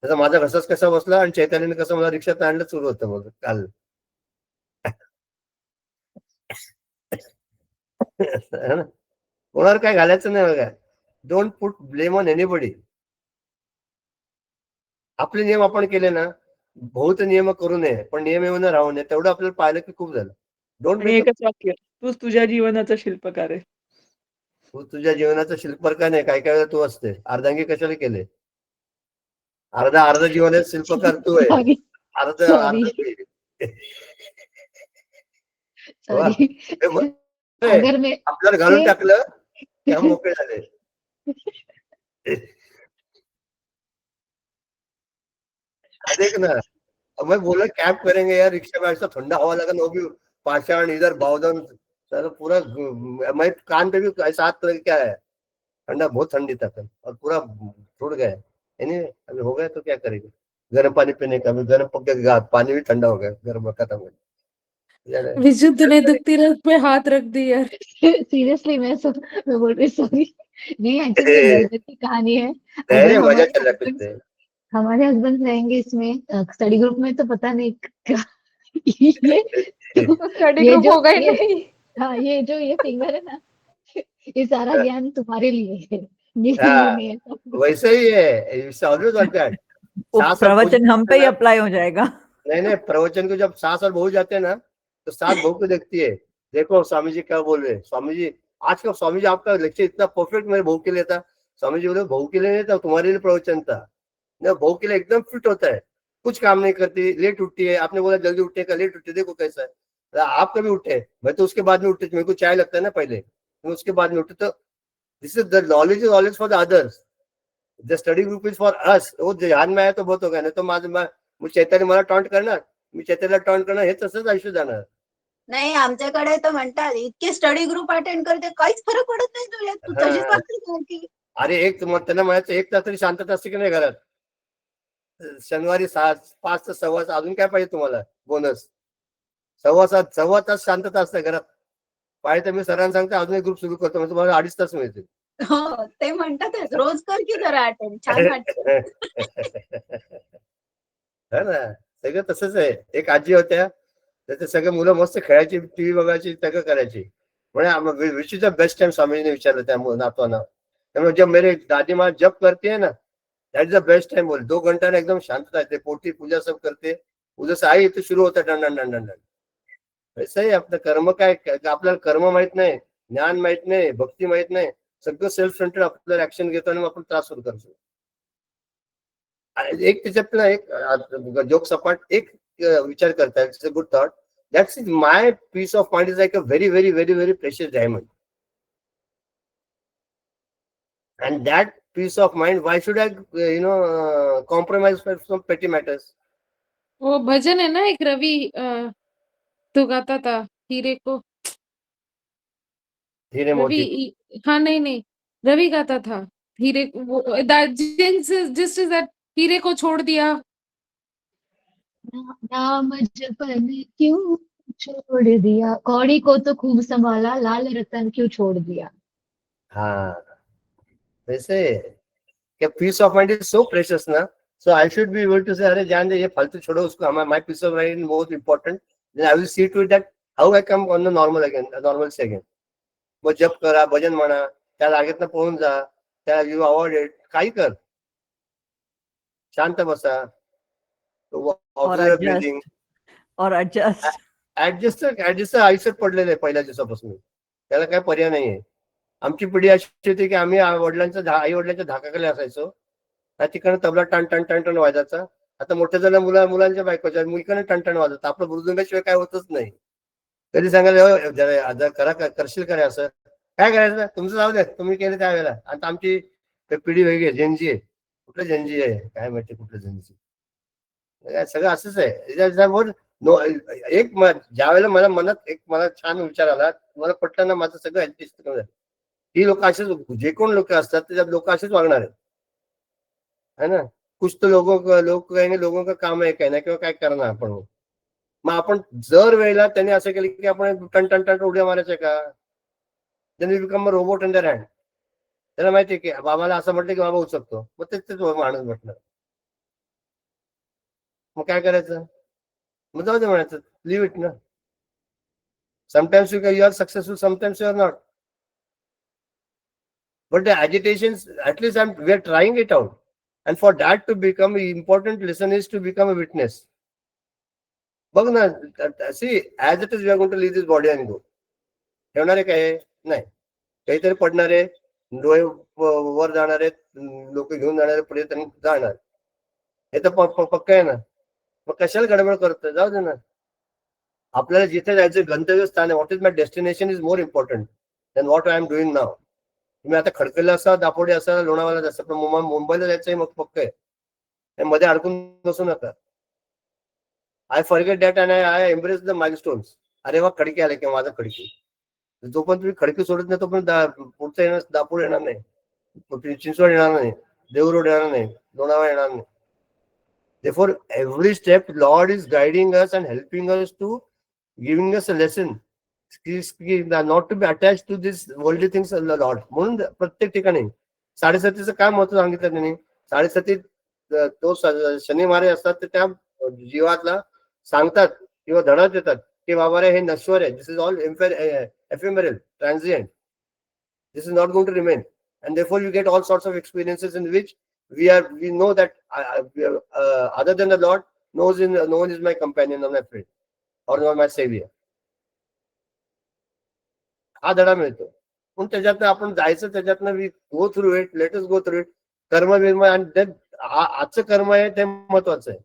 त्याचा माझा घसाच कसा बसला आणि चैतन्याने कसं मला रिक्षात आणलं सुरू होतं मग काल. कोणावर काय घालायचं नाही बघा. Don't put blame on anybody. आपले नियम आपण केले ना, बहुत नियम करू नये पण नियम येऊन राहू नये, तेवढं आपल्याला पाहिलं की खूप झालं. डोंट आणि एकच वाक्य, तूच तुझ्या जीवनाचा शिल्पकार आहे. तू तुझ्या जीवनाचं शिल्पकार नाही, काय काय वेळा तू असते. अर्धांगी कशाला केले, अर्ध जीवन शिल्पकार तू आहे, Sorry, अर्ध sorry. वा. sorry. हे बघ, अगर मैं आपल्याला घालून ते- टाकलं त्या मोकळे झाले. देख ना, मैं बोला कैब करेंगे यार, रिक्शा में ऐसा ठंडा हवा लगा ना, वो भी पाषाण इधर बावधन, सर पूरा मैं कान पे भी ऐसा हाथ लग क्या है, ठंडा बहुत ठंडी था कल, और पूरा छूट गया. एनीवे अभी हो गया तो क्या करेंगे, गर्म पानी पीने का, गर्म पक पानी भी ठंडा हो गया, गर्म खत्म हो गया. विशुद्ध ने दुखती रग पे हाथ रख दी यार. सीरियसली मैं बोल रही, सॉरी. नहीं, एक्चुअली दर्द की कहानी है. नहीं अगर रे, मजा हमारे चला husbands- करते. हमारे हस्बैंड रहेंगे इसमें स्टडी ग्रुप में, तो पता नहीं क्या ये स्टडी ये ग्रुप जो- होगा ही ये- नहीं. हाँ, ये फिंगर है ना, ये सारा ज्ञान तुम्हारे लिए है, मेरे हाँ. लिए नहीं है. वैसे ही है, ऑलवेज लाइक दैट. वो सास और बहू प्रवचन हम पे ही जाते हैं ना, अप्लाई हो जाएगा. नहीं प्रवचन को जब सास और बहू जाते हैं ना, तो सास बहू को देखती है, देखो स्वामी जी क्या बोल रहे हैं. स्वामी जी आज का, स्वामी जी आपका लेक्चर इतना परफेक्ट मेरे बहू के लिए था. स्वामी जी बोले बहू के लिए नहीं था, तुम्हारे लिए प्रवचन था. ना बहू के लिए एकदम फिट होता है, कुछ काम नहीं करती, लेट उठती है. आपने बोला जल्दी उठने का, लेट उठते, देखो कैसा है. आप कभी उठे, मैं तो उसके बाद में उठते, मेरे को चाय लगता है ना पहले, मैं उसके बाद में उठते. तो this is the knowledge is always for the others, the study group is for us. वो ध्यान में आया तो बहुत होगा, नाही तो माझं चैतन्य मला टॉन्ट करणार, मी चैतन्याला टॉन्ट करणार, हे तसंच आयुष्य जाणार. नाही आमच्याकडे तर म्हणतात इतके स्टडी ग्रुप अटेंड करते काहीच फरक पडत नाही तुला, तू तशीच हा. वागते सारखी. अरे त्यांना म्हणायचं एक तास तरी शांतता असते की नाही घरात. शनिवारी 5 ते 6:15 अजून काय पाहिजे तुम्हाला बोनस. 6:15 तास शांतता असते घरात. पाहिजे तर मी सरांना सांगते अजून एक ग्रुप सुरू करतो, म्हणजे तुम्हाला 2.5 तास मिळतील. हो ते म्हणतातच, रोज कर की जरा अटेंड, छान वाटतं. हा ना, सगळं तसंच आहे. एक आजी होत्या, त्याचे सगळे मुलं मस्त खेळायची, टीव्ही बघायची, सगळं करायची. म्हणजे which is the best time, स्वामीजीने विचारलं त्या नातवांना. त्यामुळे जब मेरे दादी माँ जप करती है ना, that is the best time. बोल 2 घंटा ना एकदम शांतता येते, पोटी पूजा सब करते, उधर से आई तो शुरू होता done done done done done. वैसे ही आपलं कर्म काय, आपल्याला कर्म माहित नाही, ज्ञान माहित नाही, भक्ती माहित नाही, सगळं सेल्फ सेंटर्ड आपल्याला ऍक्शन घेतो आणि आपण त्रास होत करतो. एक त्याच्यातला एक जोक सपाट एक विचार करता, it's a good thought. That's is my peace of mind is like a very very very very precious diamond. And that peace of mind, why should I compromise for some petty matters? वो भजन है ना एक रवि तो गाता था हीरे को, धीरे मोती. रवि, हाँ नहीं रवि गाता था हीरे वो जस्ट इज दैट हीरे को छोड़ दिया. नाम जपन क्यों छोड़ दिया, कौड़ी को तो खूब संभाला, लाल रतन क्यों छोड़ दिया. हाँ, वैसे क्या peace of mind is so precious ना, so I should be able to say अरे जान दे, ये फालतू छोड़ो उसको, हमारा my peace of mind most important. then I will see to it that how I come on the normalcy again. मग जप करा, भजन म्हणा, त्या जागेतनं पळून जा, त्या यू अवॉइड इट, काही कर, शांत बसा, observe breathing, or adjust. Adjust आयुष्यात पडलेलं आहे पहिल्या दिवसापासून, त्याला काय पर्याय नाहीये. आमची पिढी अशी होती की आम्ही आई वडिलांच्या धाकाखाली असायचो, तिकडनं तबला टन टन टन टन वाजायचा. आता मोठ्या झाल्या मुलांच्या बायकोच्या मुलीकडे टन टन वाजत, आपलं मृदुंगाशिवाय काय होतच नाही. कधी सांगायला करा, करशील करा, असं काय करायचं, तुमचं जाऊ द्या, तुम्ही केलं त्यावेळेला. आता आमची पिढी वेगळी आहे, जेनजी आहे. कुठलं जेनजी आहे काय माहिती, कुठलं जेनजी, सगळं असंच आहे. एक ज्या वेळेला मला मनात मला छान विचार आला, मला पटलं ना, माझं सगळं ऍडजस्ट. ही लोक असेच, जे कोण लोक असतात ते लोक असेच वागणार आहेत, है ना. कुछ तो लोक लोगों का काम आहे काय ना, किंवा काय करणार आपण. मग आपण जर वेळेला त्यांनी असं केलं की आपण टन टन टन उड्या मारायचं का, त्यांनी become robot in there hand. त्याला माहिती आहे की बाबाला असं म्हटलं की बाबा उचकतो, मग तेच माणूस म्हटलं. मग काय करायचं, मग जाऊ दे म्हणायचं, लिव्ह इट ना. Sometimes you are successful, sometimes you are not. But the agitations, at least we are trying it out. And for that to become an important lesson is to become a witness. बघ ना, see, as it is, we are going to leave this body and go. ठेवणार आहे काय नाही, काहीतरी पडणार आहे, डोळे वर जाणार आहेत, लोक घेऊन जाणार, पुढे त्यांनी जाणार, हे तर पक्क आहे ना. मग कशाला गडबड करतोय, जाऊ दे ना. आपल्याला जिथे जायचं गंतव्य स्थान आहे, what is my destination is more important than what I am doing now. तुम्ही आता खडकला असा, दापोडी असा, लोणावळ्याला असं, पण मुंबईला जायचंय मग पक्क आहे, मध्ये अडकून बसू नका. I forget that and I embrace the milestones. अरे वा, खडकी आले किंवा माझा खडकी. जोपर्यंत तुम्ही खडकी सोडत नाही तोपर्यंत पुढचं येणार, दापोड येणार नाही, चिंचवड येणार नाही, देवरोड येणार नाही, लोणावळा येणार नाही. Therefore, every step Lord is guiding us and helping us to giving us a lesson. Not to be attached to this worldly things, Lord. म्हणून प्रत्येक ठिकाणी 7:30चं काय महत्व सांगितलं त्यांनी. 7:30 तो शनी महाराज असतात, ते त्या जीवातला सांगतात किंवा धडा देतात की बाबा रे, हे नश्वर आहे, this is all ephemeral, transient, this is not going to remain. And therefore you get all sorts of experiences in which we know that other than the Lord, no one is my companion or my friend or not my savior. हा धडा मिळतो. पण त्याच्यातनं आपण जायचं, त्याच्यातनं we go through it, let us go through it. कर्म बिर्म, आणि आजचं कर्म आहे ते महत्वाचं आहे.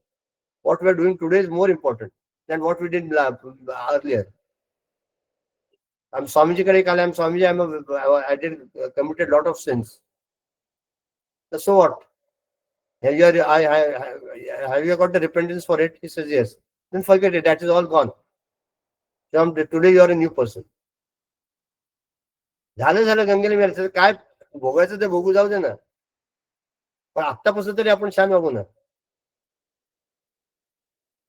What we are doing today is more important than what we did earlier. स्वामीजीकडे आले, Swamiji I did committed lot of sins. So what? Have you got the repentance for it? He says yes. Then forget it. That is all gone. Today you are a new person. झालं गंगेला मिळालं, काय भोगायचं ते भोगू, जाऊ दे ना. पण आत्तापासून तरी आपण छान वागू ना.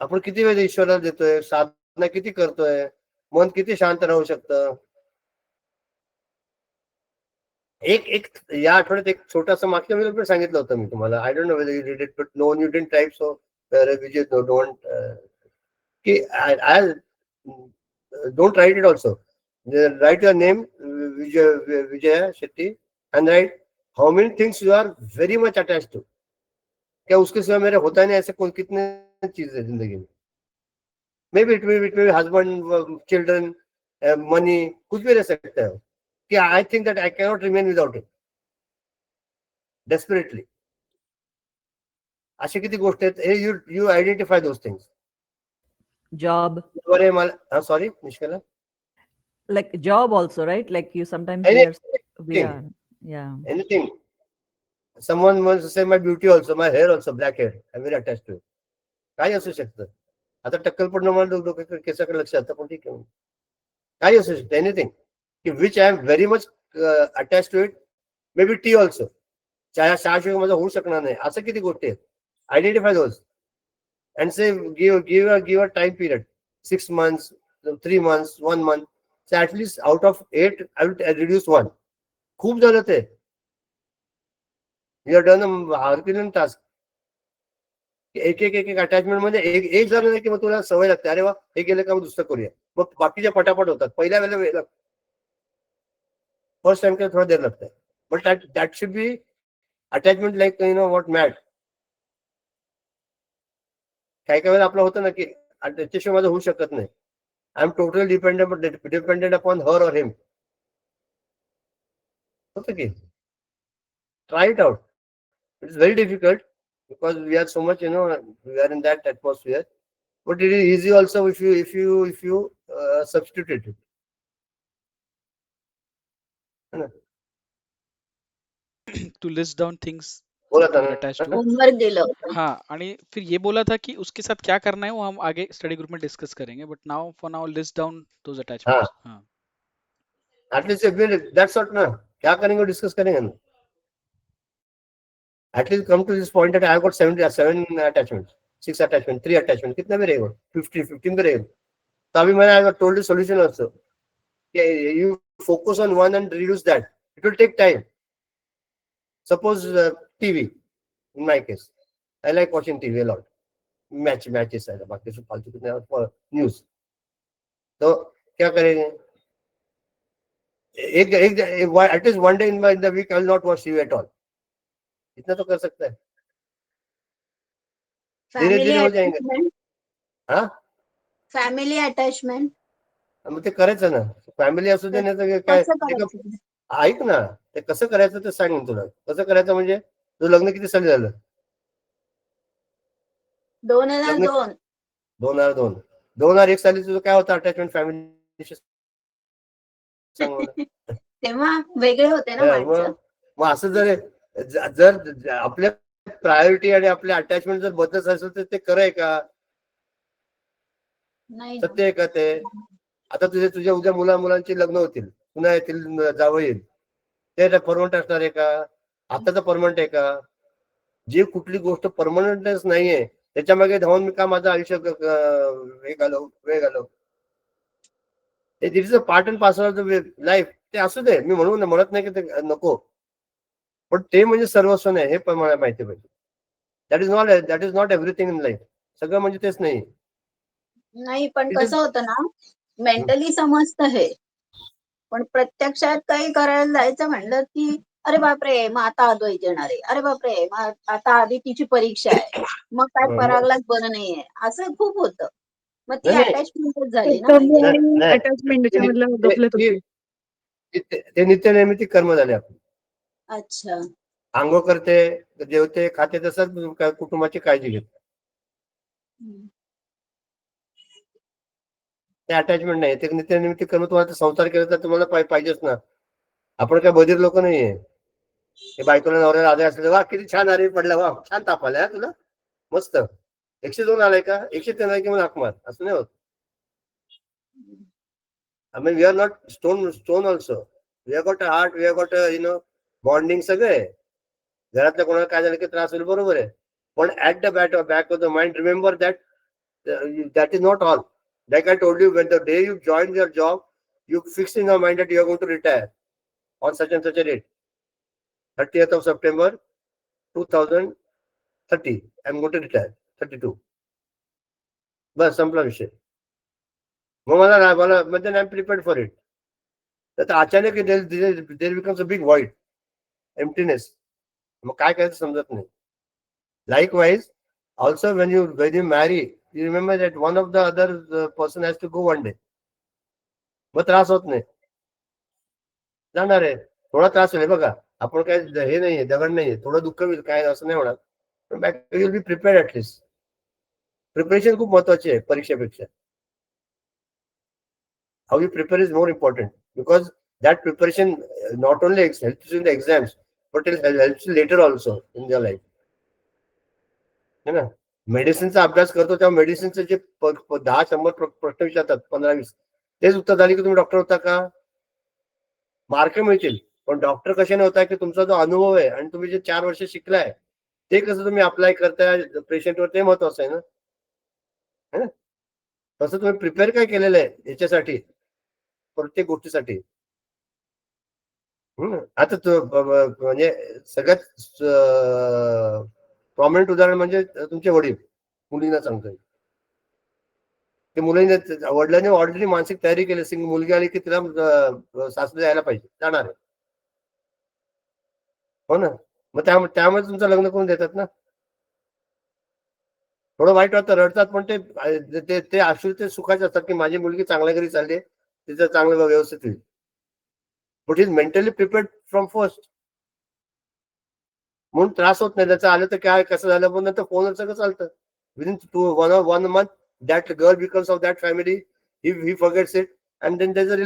आपण किती वेळ ईश्वराला देतोय, साधना किती करतोय, मन किती शांत राहू शकतं. एक या आठवड्यात एक छोटासा, मागच्या वेळेला पण सांगितलं होतं मी तुम्हाला. I don't know whether you did it, but no you didn't type, so Vijay don't की I don't write it also. Write your name Vijay Shetty and write how many things you are very much attached to. क्या उसके सिवा मेरे होता नहीं, ऐसे कितने चीज है जिंदगी में. May be husband, children, money, कुछ भी रह सकता है. कि I think that I cannot remain without it. Desperately. अशा किती गोष्टी आहेत, you identify those things. Job. Sorry, Nishkala. Like job also, right? Like you sometimes we are, yeah. Anything. Someone wants to say my beauty also, my hair also, black hair. I'm very attached to it. काही असू शकतं. आता टक्कल पडणं मला केसाकडे लक्ष असतं, पण ठीक आहे. काही असू शकतं, anything. Which I am very much attached to it. Maybe tea also. चहा माझा होऊ शकणार नाही, असं किती गोष्टी आहेत. Identify those and say give a time period, 6 months, 3 months, 1 month. So at least out of 8 I will reduce 1. खूप झालं ते. You have done a Herculean task. एक एक एक एक अटॅचमेंट मध्ये एक एक झालं नाही की मग तुला सवय लागते, अरे वा हे गेलं का मग दुसरं करूया, मग बाकीच्या पटापट होतात. पहिल्या वेळेला वेळ लागतो, फर्स्ट टाइम किंवा थोडा देर लागतं, but that should be attachment like what mad. काही काही वेळेला आपलं होतं ना की त्याच्याशिवाय माझं होऊ शकत नाही, I am totally dependent upon her और हिम. होतं की try it out. It is very difficult because we are so much, we are in that atmosphere. But it is easy also if you substitute it. है ना? to list down things बोला था you're ना? attached to. Homework दिलं होतं. हाँ, आणि फिर ये बोला था कि उसके साथ क्या करना है वो हम आगे स्टडी ग्रुप में डिस्कस करेंगे, but now for now list down those attachments. हाँ, At least that's what ना. क्या करेंगे डिस्कस करेंगे ना. At least come to this point that I have got 7 attachments, 6 attachments, 3 attachments. कितना भी रहेगा? 15 भी रहेगा. तो अभी मैंने I told you solution also. You focus on one and reduce that. It will take time. Suppose TV. In my case, I like watching TV a lot. Matches है, बाकी सब फालतू कितने न्यूज. तो क्या करेंगे? At least one day in the week I will not watch TV at all. इतना तो कर सकता है. धीरे फॅमिली धीरे हो जाएंगे. अटॅचमेंट. हाँ, फॅमिली अटॅचमेंट मग ते करायचं ना. फॅमिली असू दे नाही तर काय. कसं करायचं? ऐक ना, ते कसं करायचं ते सांग तुला. कसं करायचं म्हणजे तुझं लग्न किती साली झालं? 2002. 2002. 2001 साली तुझं काय होतं अटॅचमेंट फॅमिली? सांग मला. तेव्हा वेगळे होते ना माणसं. मग असं जर आपल्या प्रायोरिटी आणि आपल्या अटॅचमेंट जर बदलत असेल तर ते खरंय का? नाही ना. सत्य आहे का ते? आता तुझ्या उद्या मुलांची लग्न होतील, पुन्हा येतील, जावं येईल, ते परमनंट असणार आहे का? आता तर परमनंट आहे का? जी कुठली गोष्ट परमनंटच नाहीये त्याच्या मागे धावून मी का माझं आयुष्य वेळ घालव. It is a part and parcel of the life. ते असू दे, मी म्हणत नाही की ते नको, पण ते म्हणजे सर्वस्व नाही हे पण मला माहिती पाहिजे. That is not everything in life. सगळं म्हणजे तेच नाही. नाही, पण कसं होतं ना, मेंटली समजतं हे, पण प्रत्यक्षात काही करायला जायचं म्हणलं की अरे बापरे मग आता अद्वैत येणार आहे, अरे बापरे मग आता आधी तिची परीक्षा आहे, मग काय परागलाच बरं नाहीये, असं खूप होतं. मग ती अटॅचमेंटच झाली ना म्हणजे. अटॅचमेंट त्याच्यामधलं गफलत होती. ते नित्य नैमित्तिक कर्म झाले आपले. अच्छा. आंघोळ करते, जेवते, खाते, तसंच कुटुंबाची काळजी घेते. ते अटॅचमेंट नाही, ते नित्य नैमित्तिक कर्म. तुम्हाला संसार केला तर तुम्हाला पाहिजेच ना. आपण काय बधीर लोक नाहीये. हे बायकोला नवऱ्याला आधार असले, वा किती छान आरे पडला, वा छान ताप आलाय तुला, मस्त. 102 आलाय का? 103 आलाय की मग हाक मार, असं नाही होत. I mean, we are not stone also. We have got a heart, we have got a, bonding सगळे. घरातल्या कोणाला काय झालं की त्रास होईल, बरोबर आहे. पण at the back of the mind remember that is not all. Like I told you, when the day you join your job, you fix in your mind that you are going to retire on such and such a date. 30th of September 2030. I am going to retire. 32. बस संपला विषय. मग मला then I am prepared for it. तर अचानक there becomes a big void, emptiness. मग काय करायचं समजत नाही. Likewise, also when you marry, you remember that one of the other person has to go one day. मग त्रास होत नाही. जाणार आहे, थोडा त्रास होईल बघा. आपण काय हे नाहीये, दगड नाहीये, थोडं दुःख होईल, काय असं नाही होणार. पण back will be prepared at least. Preparation खूप महत्वाची आहे परीक्षेपेक्षा. How you prepare is more important, because that preparation not only helps you in the exams, but it helps you later also in your life. है ना? मेडिसिनचा अभ्यास करतो तेव्हा मेडिसिनचे जे 10-100 प्रश्न विचारतात, 15-20, तेच उत्तर झाली की तुम्ही डॉक्टर होता का? मार्क मिळतील, पण डॉक्टर कशाने होता की तुमचा जो अनुभव आहे आणि तुम्ही जे 4 वर्ष शिकलाय ते कसं तुम्ही अप्लाय करताय पेशंटवर, ते महत्वाचं आहे ना. है ना? तसं तुम्ही प्रिपेअर काय केलेलं आहे याच्यासाठी, प्रत्येक गोष्टीसाठी. आता म्हणजे सगळ्यात प्रॉमिनंट उदाहरण म्हणजे तुमचे वडील मुलींना सांगतोय. ते मुलीने वडिलांनी ऑलरेडी मानसिक तयारी केली असेल, मुलगी आली की तिला सासरे यायला पाहिजे, जाणार आहे. हो ना. मग त्यामुळे तुमचं लग्न करून देतात ना. थोडं वाईट वाटतं, रडतात, पण ते अश्रू ते सुखाचे असतात की माझी मुलगी चांगल्या घरी चालली, तिचं चांगलं व्यवस्थित होईल. But is mentally prepared from first. म्हणून त्रास होत नाही. त्याचं आलं तर काय कसं झालं, पण नंतर फोनवर सगळं चालतं. Within one month that girl becomes of that family, he forgets it, and then there's a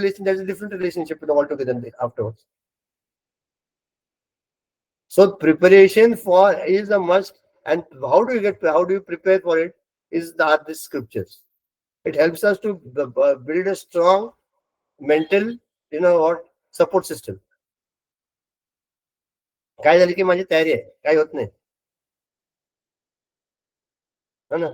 different relationship with altogether afterwards. So preparation for is a must, and how do you prepare for it is the scriptures. It helps us to build a strong mental support system. काय झालं की माझी तयारी आहे, काय होत नाही, हो ना.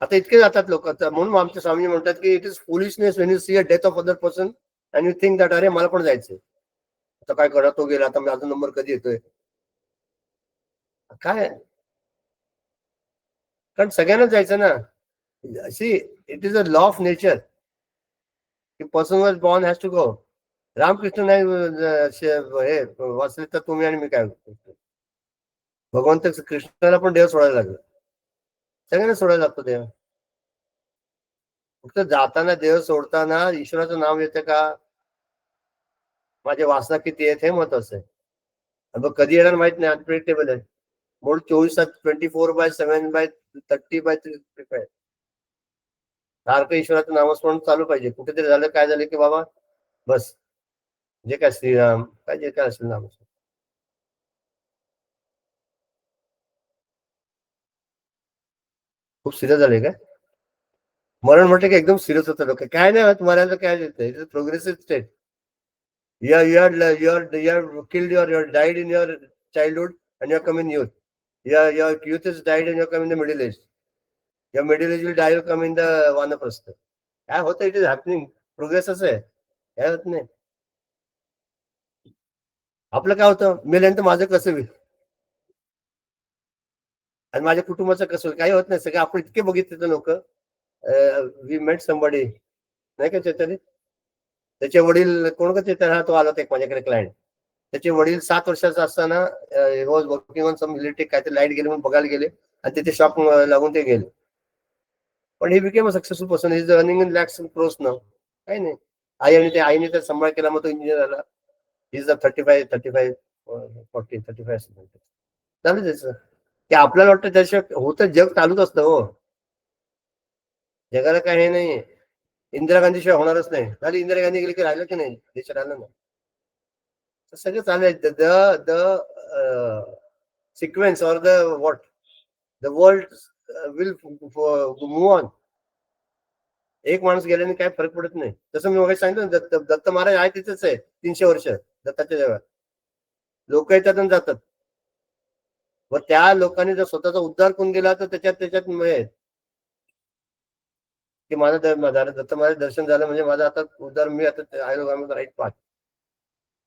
आता इतके जातात लोक, म्हणून आमचे स्वामी म्हणतात की it is foolishness when you see a death of other person and you think that अरे मला पण जायचंय, आता काय करा, तो गेला, आता माझा नंबर कधी येतोय, काय, कारण सगळ्यांनाच जायचं ना. See it is a law of nature की person was born has to go. Ramakrishna नाही हे वाचले तर तुम्ही आणि मी काय, भगवंत कृष्णाला पण देव सोडायला लागलं, सगळ्यांना सोडायला लागतो देव. फक्त जाताना देव सोडताना ईश्वराचं नाव येतं का, माझी वासना किती आहेत हे महत्वाचं आहे. कधी येणार माहित नाही, अनप्रिडिक्टेबल आहे. म्हणून 24/7 24/7/30/35 सारखं ईश्वराचं नामस्मरण चालू पाहिजे. कुठेतरी झालं, काय झालं की बाबा बस, जे काय श्रीराम काय जे काय असेल नामस्मरण. खूप सिरियस झाले काय? मरण म्हटलं की एकदम सिरियस होतं लोक. काय नाही होत मरायला, काय देतं, progressive state. You are killed, you are died in your childhood and you are coming youth. Your youth is died and you are coming in the middle age. Your middle age will die, you come in the वानप्रस्थ. काय होतं, it is happening, प्रोग्रेसच आहे, काय होत नाही. आपलं काय होतं, मेल्यानंतर माझं कसं होईल आणि माझ्या कुटुंबाचं कसं होईल, काही होत नाही. सगळं आपण इतके बघितले लोक. वी मेट समबडी, नाही का चैतन्य, त्याचे वडील कोण का चैतन्य, हा तो आला होता एक माझ्याकडे क्लायंट. त्याचे वडील 7 वर्षाचा असताना was working on some electric, काय ते लाईट गेले म्हणून बघायला गेले आणि तिथे शॉक लागून ते गेले. पण he became a successful person, is running in lakhs crores now. काही नाही, आईने तर सांभाळ केला, मग तो इंजिनियर झाला. इज 35 40 35 चालू त्याचं. ते आपल्याला वाटतं त्याशिवाय होतं, जग चालूच असतं. हो, जगाला काय हे नाही, इंदिरा गांधी शिवाय होणारच नाही. झाली इंदिरा गांधी गेली की राहिलं की नाही, देश राहिलं ना. सगळं चालायचं. The sequence or the what the world will move on. एक माणूस गेल्याने काय फरक पडत नाही. तसं मी वगैरे सांगितलं, दत्त महाराज आहे तिथेच आहे 300 वर्ष दत्ताच्या देवात. लोक येतात आणि जातात. व त्या लोकांनी जर स्वतःचा उद्धार करून गेला तर त्याच्यात मिळेल की माझं दत्त महाराज दर्शन झालं म्हणजे माझा आता उद्धार, मी आता राईट पाथ.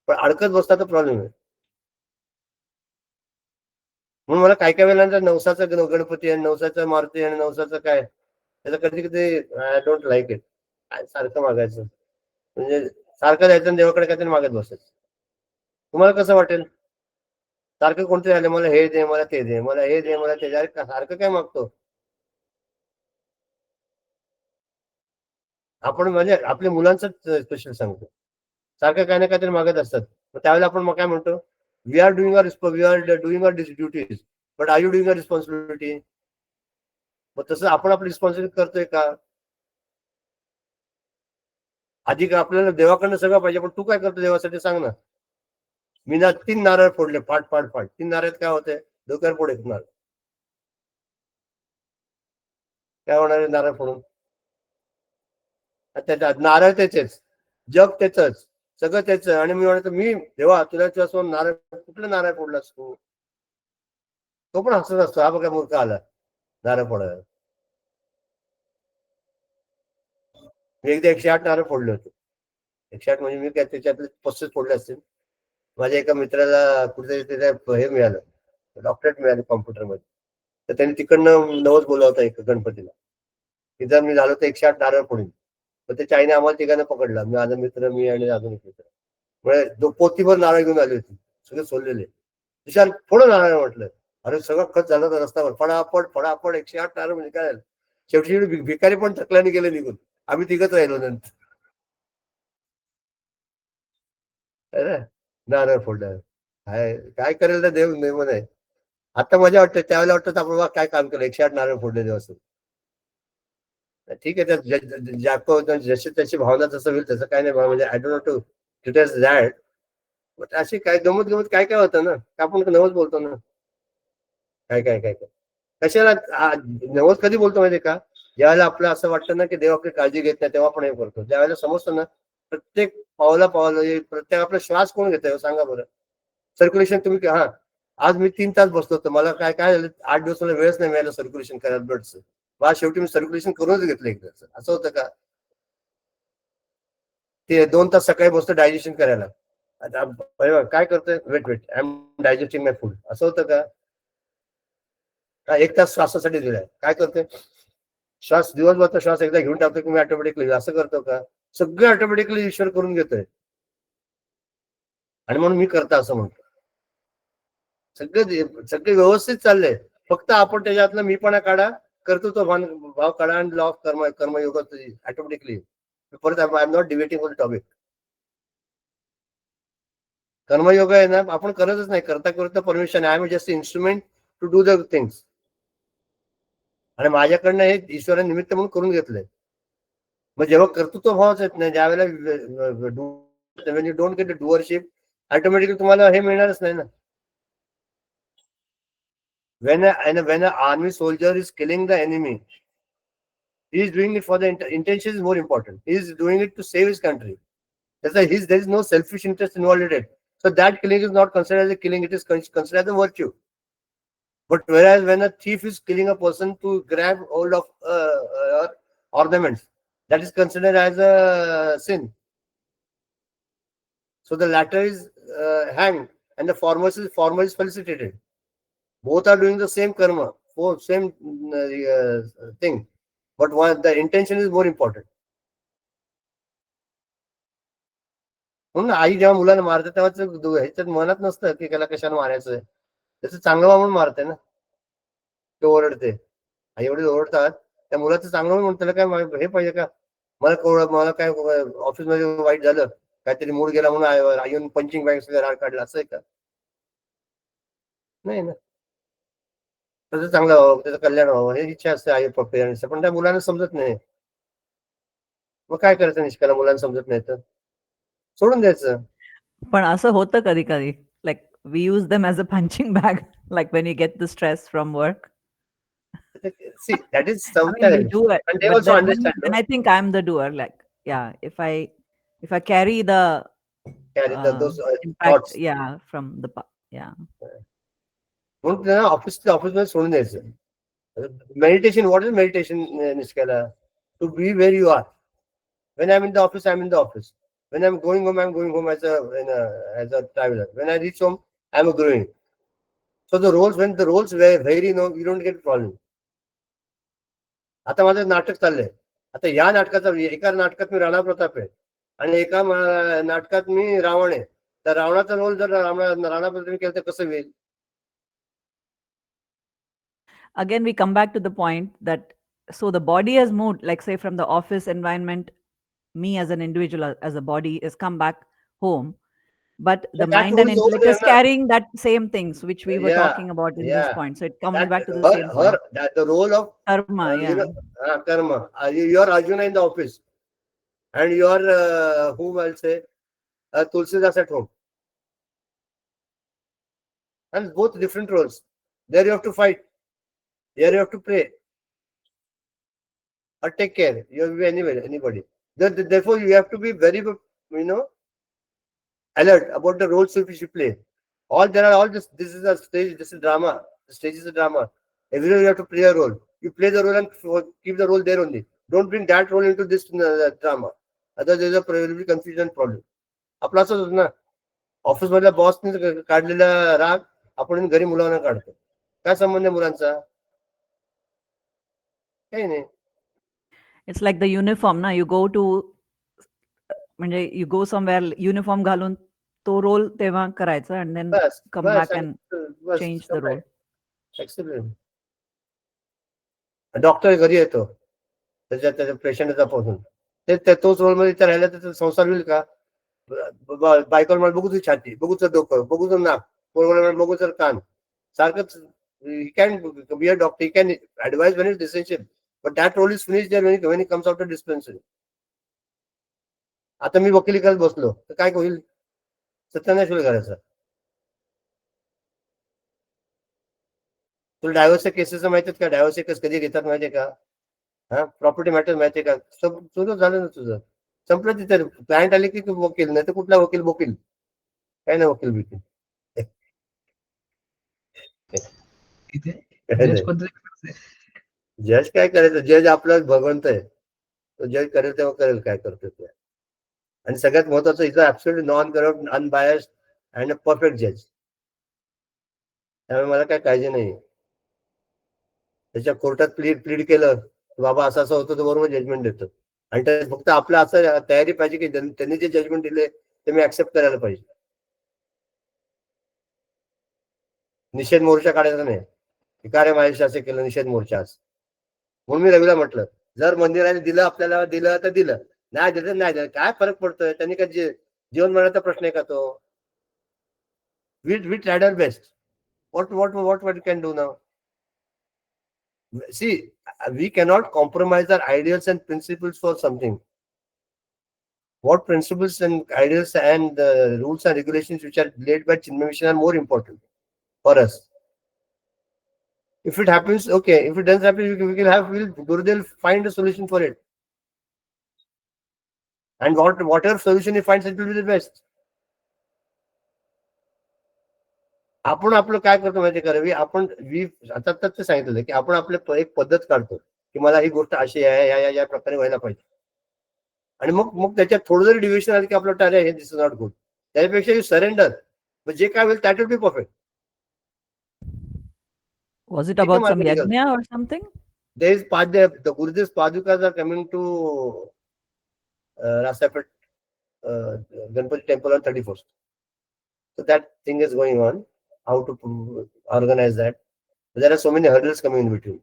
पण अडकत बसता तर प्रॉब्लेम आहे. म्हणून मला काय वेळेला नवसाचा गणपती आणि नवसाचा मारुती आणि नवसाचं काय, त्याचं कधी कधी आय डोंट लाईक इट. काय सारखं मागायचं, म्हणजे सारखं जायचं देवाकडे काहीतरी मागत बसायचं. तुम्हाला कसं वाटेल, सारखं कोणते झाले, मला हे दे, मला ते दे, मला हे दे, मला ते दे, सारखं काय मागतो आपण. म्हणजे आपल्या मुलांचं स्पेशल सांगतो, सारखं काय ना काहीतरी मागत असतात. मग त्यावेळेला आपण मग काय म्हणतो, we are doing our duties, but are you doing a responsibility. मग तसं आपण आपली रिस्पॉन्सिबिलिटी करतोय का? आधी आपल्याला देवाकडनं सगळं पाहिजे, पण तू काय करतो देवासाठी सांग ना. मी 3 नारळ फोडले, फाट 3 नारळात काय होतंय, डोक्यावर फोड येणार, काय होणार आहे नारळ फोडून. त्याच्या नारळ त्याचेच, जग त्याच, सगळं त्याच. आणि मी म्हणतो, मी देवा तुला तुझ्यासमोर नारळ, कुठलं नारळ फोडलास तू? तो पण हसत असतो, हा बघा मूर्ख आला नारळ फोडायला. मी एकदा 108 नारळ फोडले होते. 108 म्हणजे मी काय त्याच्यातले 35 फोडले असतील. माझ्या एका मित्राला कुठेतरी हे मिळालं, डॉक्टरेट मिळाली कॉम्प्युटरमध्ये. तर त्यांनी तिकडनं नवस बोलला होता एक गणपतीला की जर मी झालो तर 108 नारळ फोडीन. तर ते चाईने आम्हाला तिघांना पकडला, माझा मित्र, मी आणि अजून एक मित्र. म्हणजे पोतीभर नारळ घेऊन आली होती, सगळे सोललेले. विशाल फोडो नारळ म्हटलं. अरे सगळं खत झालं तर रस्त्यावर फडाफड 108 नारळ म्हणजे काय झालं. शेवटी भिकारी पण थकल्याने गेले निघून. आम्ही तिघच राहिलो नंतर. नारळ फोडलं. काय करेल तर देव नेमून आहे. आता मजा वाटते, त्यावेळेला वाटतं आपण काय काम केलं, 108 नारळ फोडले देव असं. ठीक आहे, जशी त्याची भावना जसं होईल तसं काय नाही. म्हणजे I don't to criticise that. But अशी काय गमत काय काय होतं ना, आपण नवस बोलतो ना. काय कशाला नवस कधी बोलतो माहितीये का? ज्यावेळेला आपलं असं वाटतं ना की देव आपली काळजी घेत नाही, तेव्हा आपण हे करतो. ज्यावेळेला समजतं ना प्रत्येक पावला प्रत्येक आपला श्वास कोण घेतोय सांगा बरं. सर्क्युलेशन तुम्ही आज मी 3 तास बसलो होतो, मला काय झालं 8 दिवस मला वेळच नाही मिळाला सर्क्युलेशन करायला ब्लडचं. मला शेवटी मी सर्क्युलेशन करूनच घेतलं एकदा. असं होतं का? ते 2 तास सकाळी बसतो डायजेशन करायला. आता काय करतोय, wait I am digesting my food, असं होतं का? 1 तास श्वासासाठी दिलाय, काय करतोय? श्वास दिवसभरचा श्वास एकदा घेऊन टाकतो की मी ऑटोमॅटिकली, असं करतो का? सगळं ऑटोमॅटिकली ईश्वर करून घेतोय आणि म्हणून मी करता असं म्हणतो. सगळे व्यवस्थित चाललंय, फक्त आपण त्याच्यातलं मीपणा काढा, कर्तृत्व भाव काढा आणि लॉ ऑफ कर्मयोग ऑटोमॅटिकली. परत I am not debating on topic. कर्मयोग आहे ना, आपण करतच नाही, करता permission I am just instrument to do the things. आणि माझ्याकडनं हे ईश्वराने निमित्त म्हणून करून घेतलंय. मग जेव्हा कर्तृत्व भावच येत नाही, ज्यावेळेला when you don't get the doership, automatically तुम्हाला हे मिळणारच नाही ना. when an army soldier is killing the enemy, he is doing it for the intention is more important. He is doing it to save his country. That's why there is no selfish interest involved in it. So that killing is not considered as a killing, it is considered as a virtue. But whereas when a thief is killing a person to grab hold of ornaments, that is considered as a sin. So the latter is hanged and the former is felicitated. Both are doing the same karma, same thing, but the intention is more important. म्हणून आई जेव्हा मुलांना मारते तेव्हा ह्याच्यात मनात नसतं की त्याला कशाने मारायचंय, त्याचं चांगलं म्हणून मारते ना. ते ओरडते, आई एवढे ओरडतात, त्या मुलाचं चांगलं म्हणून त्याला काय हे पाहिजे का? मला काय ऑफिसमध्ये वाईट झालं, काहीतरी मूड गेला म्हणून आई येऊन पंचिंग बॅग सगळं राड काढला, असं आहे का? नाही ना. त्याचं चांगलं व्हावं, त्याचं कल्याण व्हावं हे इच्छा असते आई पेरेंट्सचं, पण त्या मुलांना समजत नाही. मग काय करायचं निष्काला, मुलांना समजत नाही तर सोडून द्यायचं. पण असं होतं कधी कधी, like we use them as a punching bag, like when you get the stress from work. See, that is I mean, we sometimes, do it, and they but also then understand. I think I'm the doer. Like, yeah, if I carry the those impact, thoughts. yeah, from the yeah. म्हणून त्यांना ऑफिसमध्ये सोडून द्यायचं. Meditation, what is meditation निष्काला? To be where you are. When I'm in the office, I'm in the office. When I'm going home, I'm going home as a traveler. When I reach home, I'm growing. So when the roles vary, you don't get problem. आता माझं नाटक चाललंय. आता या नाटकाचा एका नाटकात मी राणा प्रताप आहे आणि एका नाटकात मी रावण आहे. तर रावणाचा रोल जर राणा प्रताप केलं तर कसं होईल? Again, we come back to the point that so the body has moved, like say from the office environment, me as an individual, as a body is come back home, but the mind and intellect is carrying that same things which we were talking about in this point. So it comes back to the same point. The role of karma, karma. You are Arjuna in the office, and you are whom I'll say Tulsidas at home, and both different roles. There you have to fight. Here you have to pray or take care. You have to be anybody. Therefore, you have to be very, alert about the roles which you play. This is a stage. This is drama. The stage is a drama. Everywhere you have to play a role. You play the role and keep the role there only. Don't bring that role into this drama. Otherwise, there will be confusion problem. आपला असंच होतं ना, office मधल्या बॉसने काढलेला राग आपण घरी मुलांना काढतो. काय संबंध आहे मुलांचा? काही नाही. It's like the uniform, na? You go to, म्हणजे you go somewhere, uniform घालून तो रोल तेव्हा करायचा and then बस come बस back and बस change the role. डॉक्टर घरी येतो त्याच्या पेशंटचा पासून ते तोच रोल मध्ये राहिला तर संसार होईल का? बायकोला मला बघू तुझी छाती, बघू तुझं डोकं, बघू तुझं नाक, पोरगोला बघू तुझं कान, सारखंच. He can be a doctor, he can advise when it's essential, but that role is finished there when he comes out of dispensary. आता मी वकिली करत बसलो तर काय होईल? सत्यानाश होईल करायचं. तुला डायव्हर्सच्या केसेस माहिती आहेत का? डायव्हर्स केस कधी घेतात माहितीये का? हा, प्रॉपर्टी मॅटर माहितीये का? सब तुझं झालं ना, तुझं संपलं तिथे. क्लायंट आले की वकील, नाही तर कुठला वकील बोकील, काय नाही वकील बिकील. इथे जज पद्धती जज काय करायचं? जज आपला भगवंत आहे, तो जज करेल तेव्हा करेल काय करतो ते. आणि सगळ्यात महत्वाचं इथं absolutely non corrupt, unbiased and a perfect जज. त्यामुळे मला काय काळजी नाही. त्याच्या कोर्टात प्लीड केलं बाबा असं असं होतं, तर बरोबर जजमेंट देतो. आणि फक्त आपलं असं तयारी पाहिजे की त्यांनी जे जजमेंट दिले ते मी ऍक्सेप्ट करायला पाहिजे. निषेध मोर्चा काढायचा नाही की काय रे माझ्या असं केलं, निषेध मोर्चा आज. म्हणून मी रवीला म्हटलं, जर मंदिराने दिलं आपल्याला, दिलं तर दिलं, नाही दिलं नाही दिलं, काय फरक पडतोय? त्यांनी काय जीवन मरणाचा प्रश्न आहे का तो? We tried our best. What can do now? See, we cannot compromise our ideals and principles for something. What principles and ideals and rules and regulations which are laid by Chinmay Mission are more important for us. If it happens, okay. If it doesn't happen, Gurudev find a solution for it. And whatever solution he finds, it will be the best. आपण आपलं काय करतो माहिती का रवी? आपण आता ते सांगितलं की आपण आपलं एक पद्धत काढतो की मला ही गोष्ट अशी आहे, या प्रकारे व्हायला पाहिजे. आणि मग त्याच्यात थोडं जरी डिव्हिजन आलं की आपलं टाळ्या हे दिस इज नॉट गुड. त्यापेक्षा यू सरेंडर, जे काय होईल that will be perfect. Was it about some yajna or something? There is the Gurudev's Padukas are coming to Rasapet Ganpati temple on 31st. So that thing is going on. How to organize that? There are so many hurdles coming in between.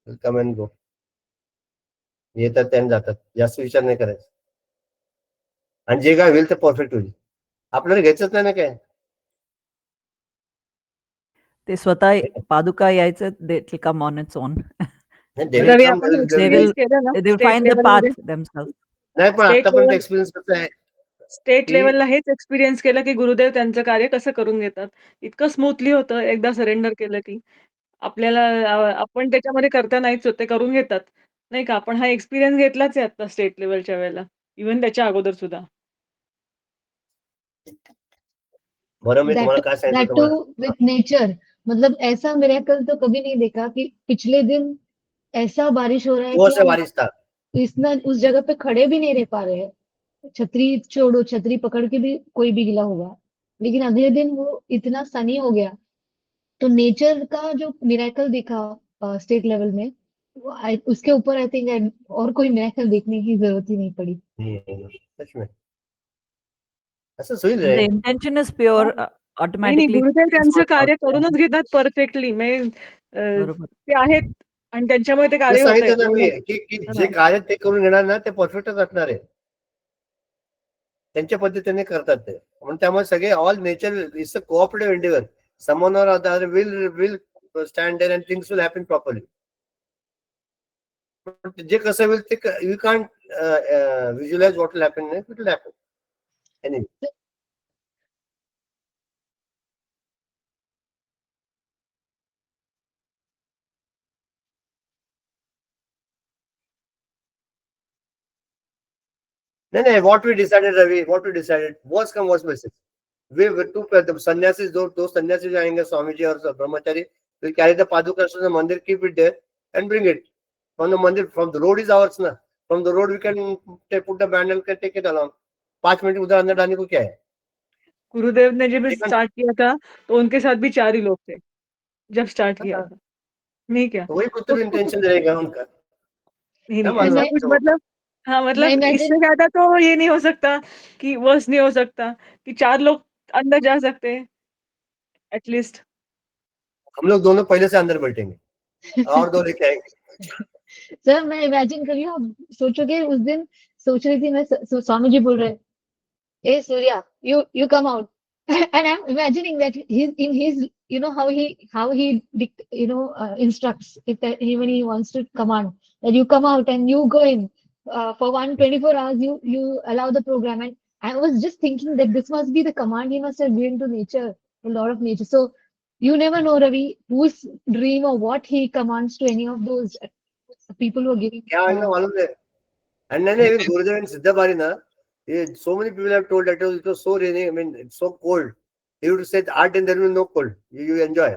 Will come and go. येतात त्यांनी जातात, जास्त विचार नाही करायचा. आणि जे काय होईल ते परफेक्ट होईल. आपल्याला घ्यायचंच नाही ना काय. ते स्वतः पादुका यायचं, they will come on its own. रवी, आपण एक्सपिरियन्स केलं ना They will find the path themselves. नाही, पण आतापर्यंत एक्सपिरियन्स कसं आहे? स्टेट लेवलला हेच एक्सपिरियन्स केलं की गुरुदेव त्यांचं कार्य कसं करून घेतात. इतकं स्मूथली होतं एकदा सरेंडर केलं की. आपल्याला आपण त्याच्यामध्ये करता नाहीच होते, करून घेतात नाही का? आपण हा एक्सपिरियन्स घेतलाच आहे आता स्टेट लेवलच्या वेळेला, इव्हन त्याच्या अगोदर सुद्धा. बरं, मी तुम्हाला काय सांगितलं? That too with nature. मतलब ऐसा मिरेकल तो कभी नहीं देखा कि पिछले दिन ऐसा बारिश हो रहा है कि बारिश था, इतना उस जगह पे खड़े भी नहीं रह पा रहे हैं. छतरी छोड़ो, छतरी पकड़ के भी कोई भी गिला होगा, लेकिन अगले दिन वो इतना सनी हो गया. तो नेचर का जो मिरेकल दिखा स्टेट लेवल में, उसके ऊपर आई थिंक और कोई मिरेकल देखने की जरूरत ही नहीं पड़ी. सच में असं होईल The रे. intention is pure, नाही, automatically. गुरुदेव त्यांचं कार्य करूनच घेतात परफेक्टली. बरोबर. ते आहेत आणि त्यांच्यामुळे ते ते कार्य होत सांगितलं ना मी की जे कार्य ते करून घेणार ना ते परफेक्टच असणार आहे. त्यांच्या पद्धतीने करतात ते. म्हणून त्यामुळे सगळे all nature is a cooperative endeavour. Someone or other will stand there and things will happen properly. जे कसं होईल ते you can't visualise what will happen. It will happen anyway. नहीं, what we decided, Ravi, what we decided, worst come worst basis. We were two sannyasis, those sannyasis जाएंगे, Swamiji or Brahmachari, will carry the padukas to the mandir, keep it there, and bring it from the mandir. From the road is ours, na. From the road we can put the band and take it along. 5 minute उधर अंदर डालने को क्या है? गुरुदेव ने जब देखा ना? स्टार्ट किया था तो उनके साथ भी 4 ही लोग थे जब स्टार्ट किया हाँ, था, नहीं क्या? तो वही कुछ तो इंटेंशन रहेगा उनका। नहीं क्या नहीं मालूम ऐसा मैं कुछ आपको? मतलब, हाँ मैं मतलब इससे इमेजिन ज्यादा तो ये नहीं हो सकता कि वर्स नहीं हो सकता कि 4 लोग अंदर जा सकते हैं एटलीस्ट। हम लोग दोनों पहले से अंदर बैठेंगे और 2 लेके आएंगे। सर मैं इमेजिन करिए, आप सोचोगे उस दिन सोच रही थी मैं, स्वामी जी बोल रहे, hey Surya, you come out. And I'm imagining that he's in his, you know, how he instructs, if that when he wants to command that you come out and you go in for 124 hours, you allow the program. And I was just thinking that this must be the command he must have given to nature, a lot of nature. So you never know, Ravi, whose dream or what he commands to any of those people who are giving. क्या है ना मालूम है? And then even Gurudev in Siddhabari na, so many people have told that it was so raining. I mean, it's so cold. He would say 8 दिन there will be no cold. You enjoy.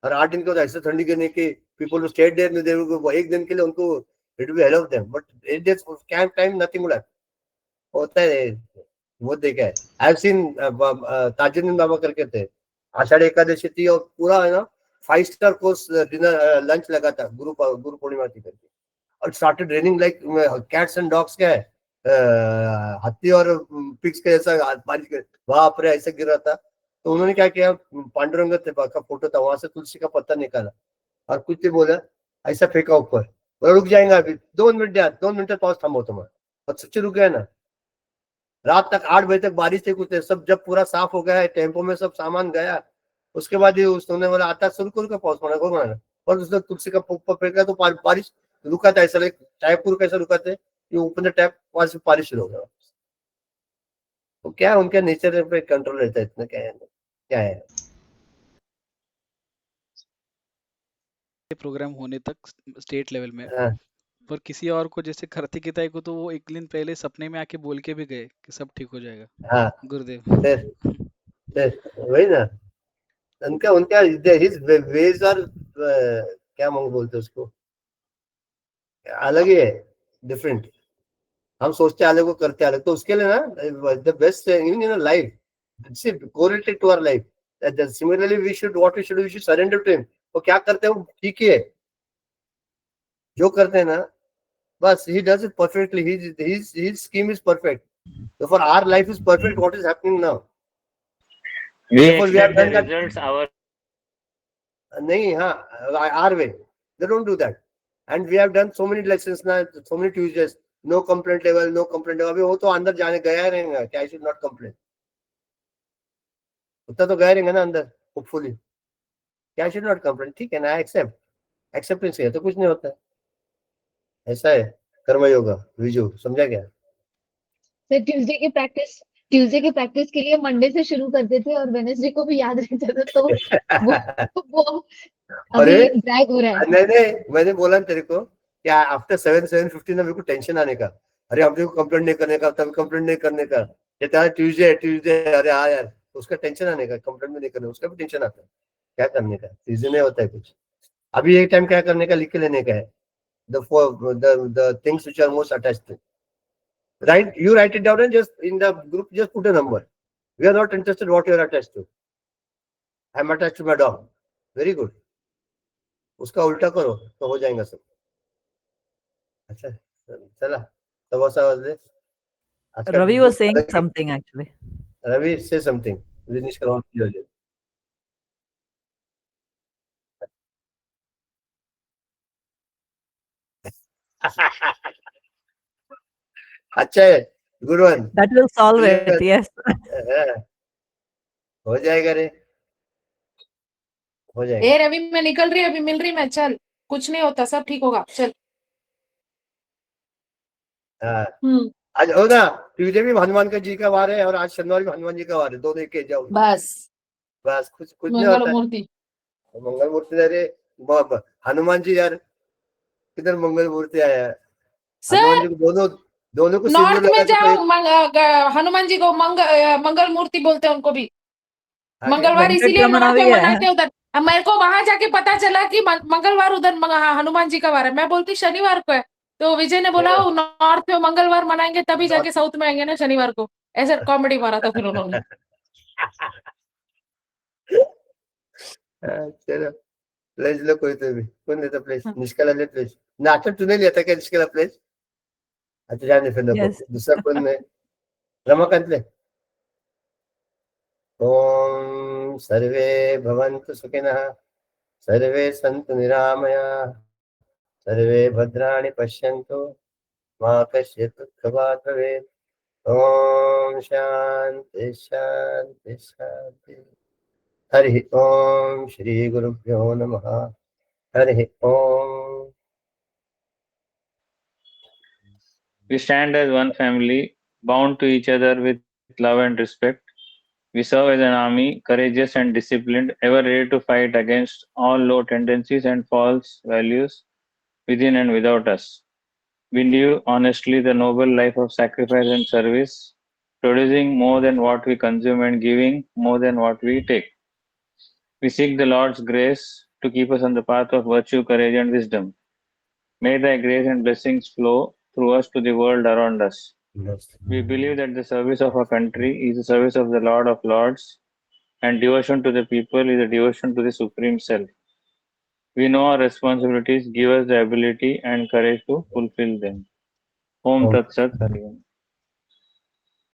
और 8 दिन के बाद ऐसे ठंडी करने के people who stayed there, they will एक दिन के लिए उनको it will be hell of them. But it just camp time nothing would happen. होता है वो देखा है. I've seen ताजुद्दीन बाबा करके थे. आषाढ़ एकादशी थी और पूरा है ना 5-star कोर्स डिनर लंच लगा था गुरु पूर्णिमा की करके. और started raining like cats and dogs क्या है, हाथी और पिग्स के जैसा बारिश वहां पर ऐसे गिर रहा था. तो उन्होंने क्या किया, पांडुरंग का फोटो था, वहां से तुलसी का पत्ता निकाला और कुछ नहीं बोला, ऐसा फेंका ऊपर, बोला रुक जाएगा अभी 2 मिनट, 2 मिनट पास थमो तुम्हारा. और सच्ची रुक गया ना. रात तक 8 बजे तक बारिश थी, कुछ सब जब पूरा साफ हो गया है, टेम्पो में सब सामान गया, उसके बाद ही उसने बोला आता शुरू कर पहुंच बनाना. और उसने तुलसी का पत्ता फेंका तो बारिश रुका था. ऐसा टाइप कैसे रुका थे, ये ऊपर टैप वहां से बारिश शुरू हो गया. तो क्या उनके नेचर पे कंट्रोल रहता है, इतना क्या है. प्रोग्राम होने तक स्टेट लेवल में, हाँ, पर किसी और को जैसे कार्तिक ताई को तो वो एक दिन पहले सपने में आके बोल के भी गए कि सब ठीक हो जाएगा हाँ, गुरुदेव. वही ना. उनका उनका हिज वेज और क्या मंग बोलते उसको, अलग ही है, डिफरेंट. हम सोचते अलग, वो करते अलग. तो उसके लिए ना the best in in life correlated to our life. Similarly we should what we should surrender to him. वो क्या करते हैं वो ठीक ही है, जो करते हैं ना बस. He does it perfectly. His scheme is perfect. For our life is perfect what is happening now. We Therefore we have expect the done that. results our नहीं, हाँ, our way. They don't do that. And we have done so many lessons now, so many Tuesdays. No complaint level, no complaint level. अभी वो तो अंदर जाने गया रहेगा कि I should not complain. उतना तो गया रहेगा ना अंदर, hopefully. कि I should not complain. ठीक है ना, I accept. Acceptance है तो कुछ नहीं होता. ऐसा है कर्म योगा विजु, समझा क्या? सर ट्यूसडे की प्रैक्टिस के लिए मंडे से शुरू करते थे और वेडनेसडे को भी याद रहता था, तो वो अरे अभी ड्रैग हो रहा है. नहीं, मैंने बोला ना तेरे को कि आफ्टर 7:50 ना मेरे को टेंशन आने का. अरे हमने को कंप्लेंट नहीं करने का, तब कंप्लेंट नहीं करने का. ये तेरा ट्यूसडे, अरे हाँ यार, उसका टेंशन आने का, कंप्लेंट भी नहीं करने उसका भी टेंशन आता है. क्या करने का सीजन नहीं होता है कुछ. अभी एक टाइम क्या करने का, लिख के लेने का है. The things which are most attached to. Right, you write it down and just in the group just put a number. We are not interested what you are attached to. I am attached to my dog. Very good. उसका उल्टा करो तो हो जाएगा सब. अच्छा चला, तब ऐसा वाले. Ravi was saying something actually. Ravi, say something. Finish करो जल्दी. अच्छा है, good one. That will solve it. Yes. हो जाएगा रे, हो जाएगा. ए रवि, मैं निकल रही, अभी मिल रही मैं. चल, कुछ नहीं होता, सब ठीक होगा. चल. हाँ, आज हो ना, ट्यूजडे भी हनुमान का जी का वार है और आज शनिवार भी हनुमान जी का वार है. दोनों एक जाओ बस कुछ नहीं होता. मंगल मूर्ति. मंगल मूर्ति. अरे हनुमान जी यार, किधर मंगल मूर्ति आया है. हनुमान जी को दोनों को नॉर्थ में जाओ, हनुमान जी को मंगल मूर्ति बोलते हैं उनको भी. मंगलवार इसीलिए नॉर्थ में मनाते हैं उधर. मेरे को वहां जाके पता चला कि मंगलवार उधर हनुमान जी का वार है. मैं बोलती शनिवार को है, तो विजय ने बोला नॉर्थ में मंगलवार मनाएंगे तभी जाके साउथ में आएंगे ना शनिवार को. ऐसा कॉमेडी मारा था फिर उन्होंने. चलो प्लेज लो कोई तो भी कौन देता प्लेज निष्कला ले प्लेज नाटक तू नहीं लेता क्या निष्कला प्लेज अच्छा जाने फिर नको Yes. दूसरा कोण नाही रमाकांतले ओम सर्वे भवन्तु सुखिनः सर्वे सन्तु निरामयाः सर्वे भद्राणि पश्यन्तु मा कश्चित् दुःखभाग् भवेत् ओम शांति शांति शांति हरि ओम श्री गुरुभ्यो नमः हरि ओम We stand as one family, bound to each other with love and respect. We serve as an army, courageous and disciplined, ever ready to fight against all low tendencies and false values within and without us. We live honestly the noble life of sacrifice and service, producing more than what we consume and giving more than what we take. We seek the Lord's grace to keep us on the path of virtue, courage, and wisdom. May thy grace and blessings flow through us to the world around us. We believe that the service of our country is the service of the Lord of Lords, and devotion to the people is a devotion to the Supreme Self. We know our responsibilities, give us the ability and courage to fulfill them. Om Tat Sat Hari Om.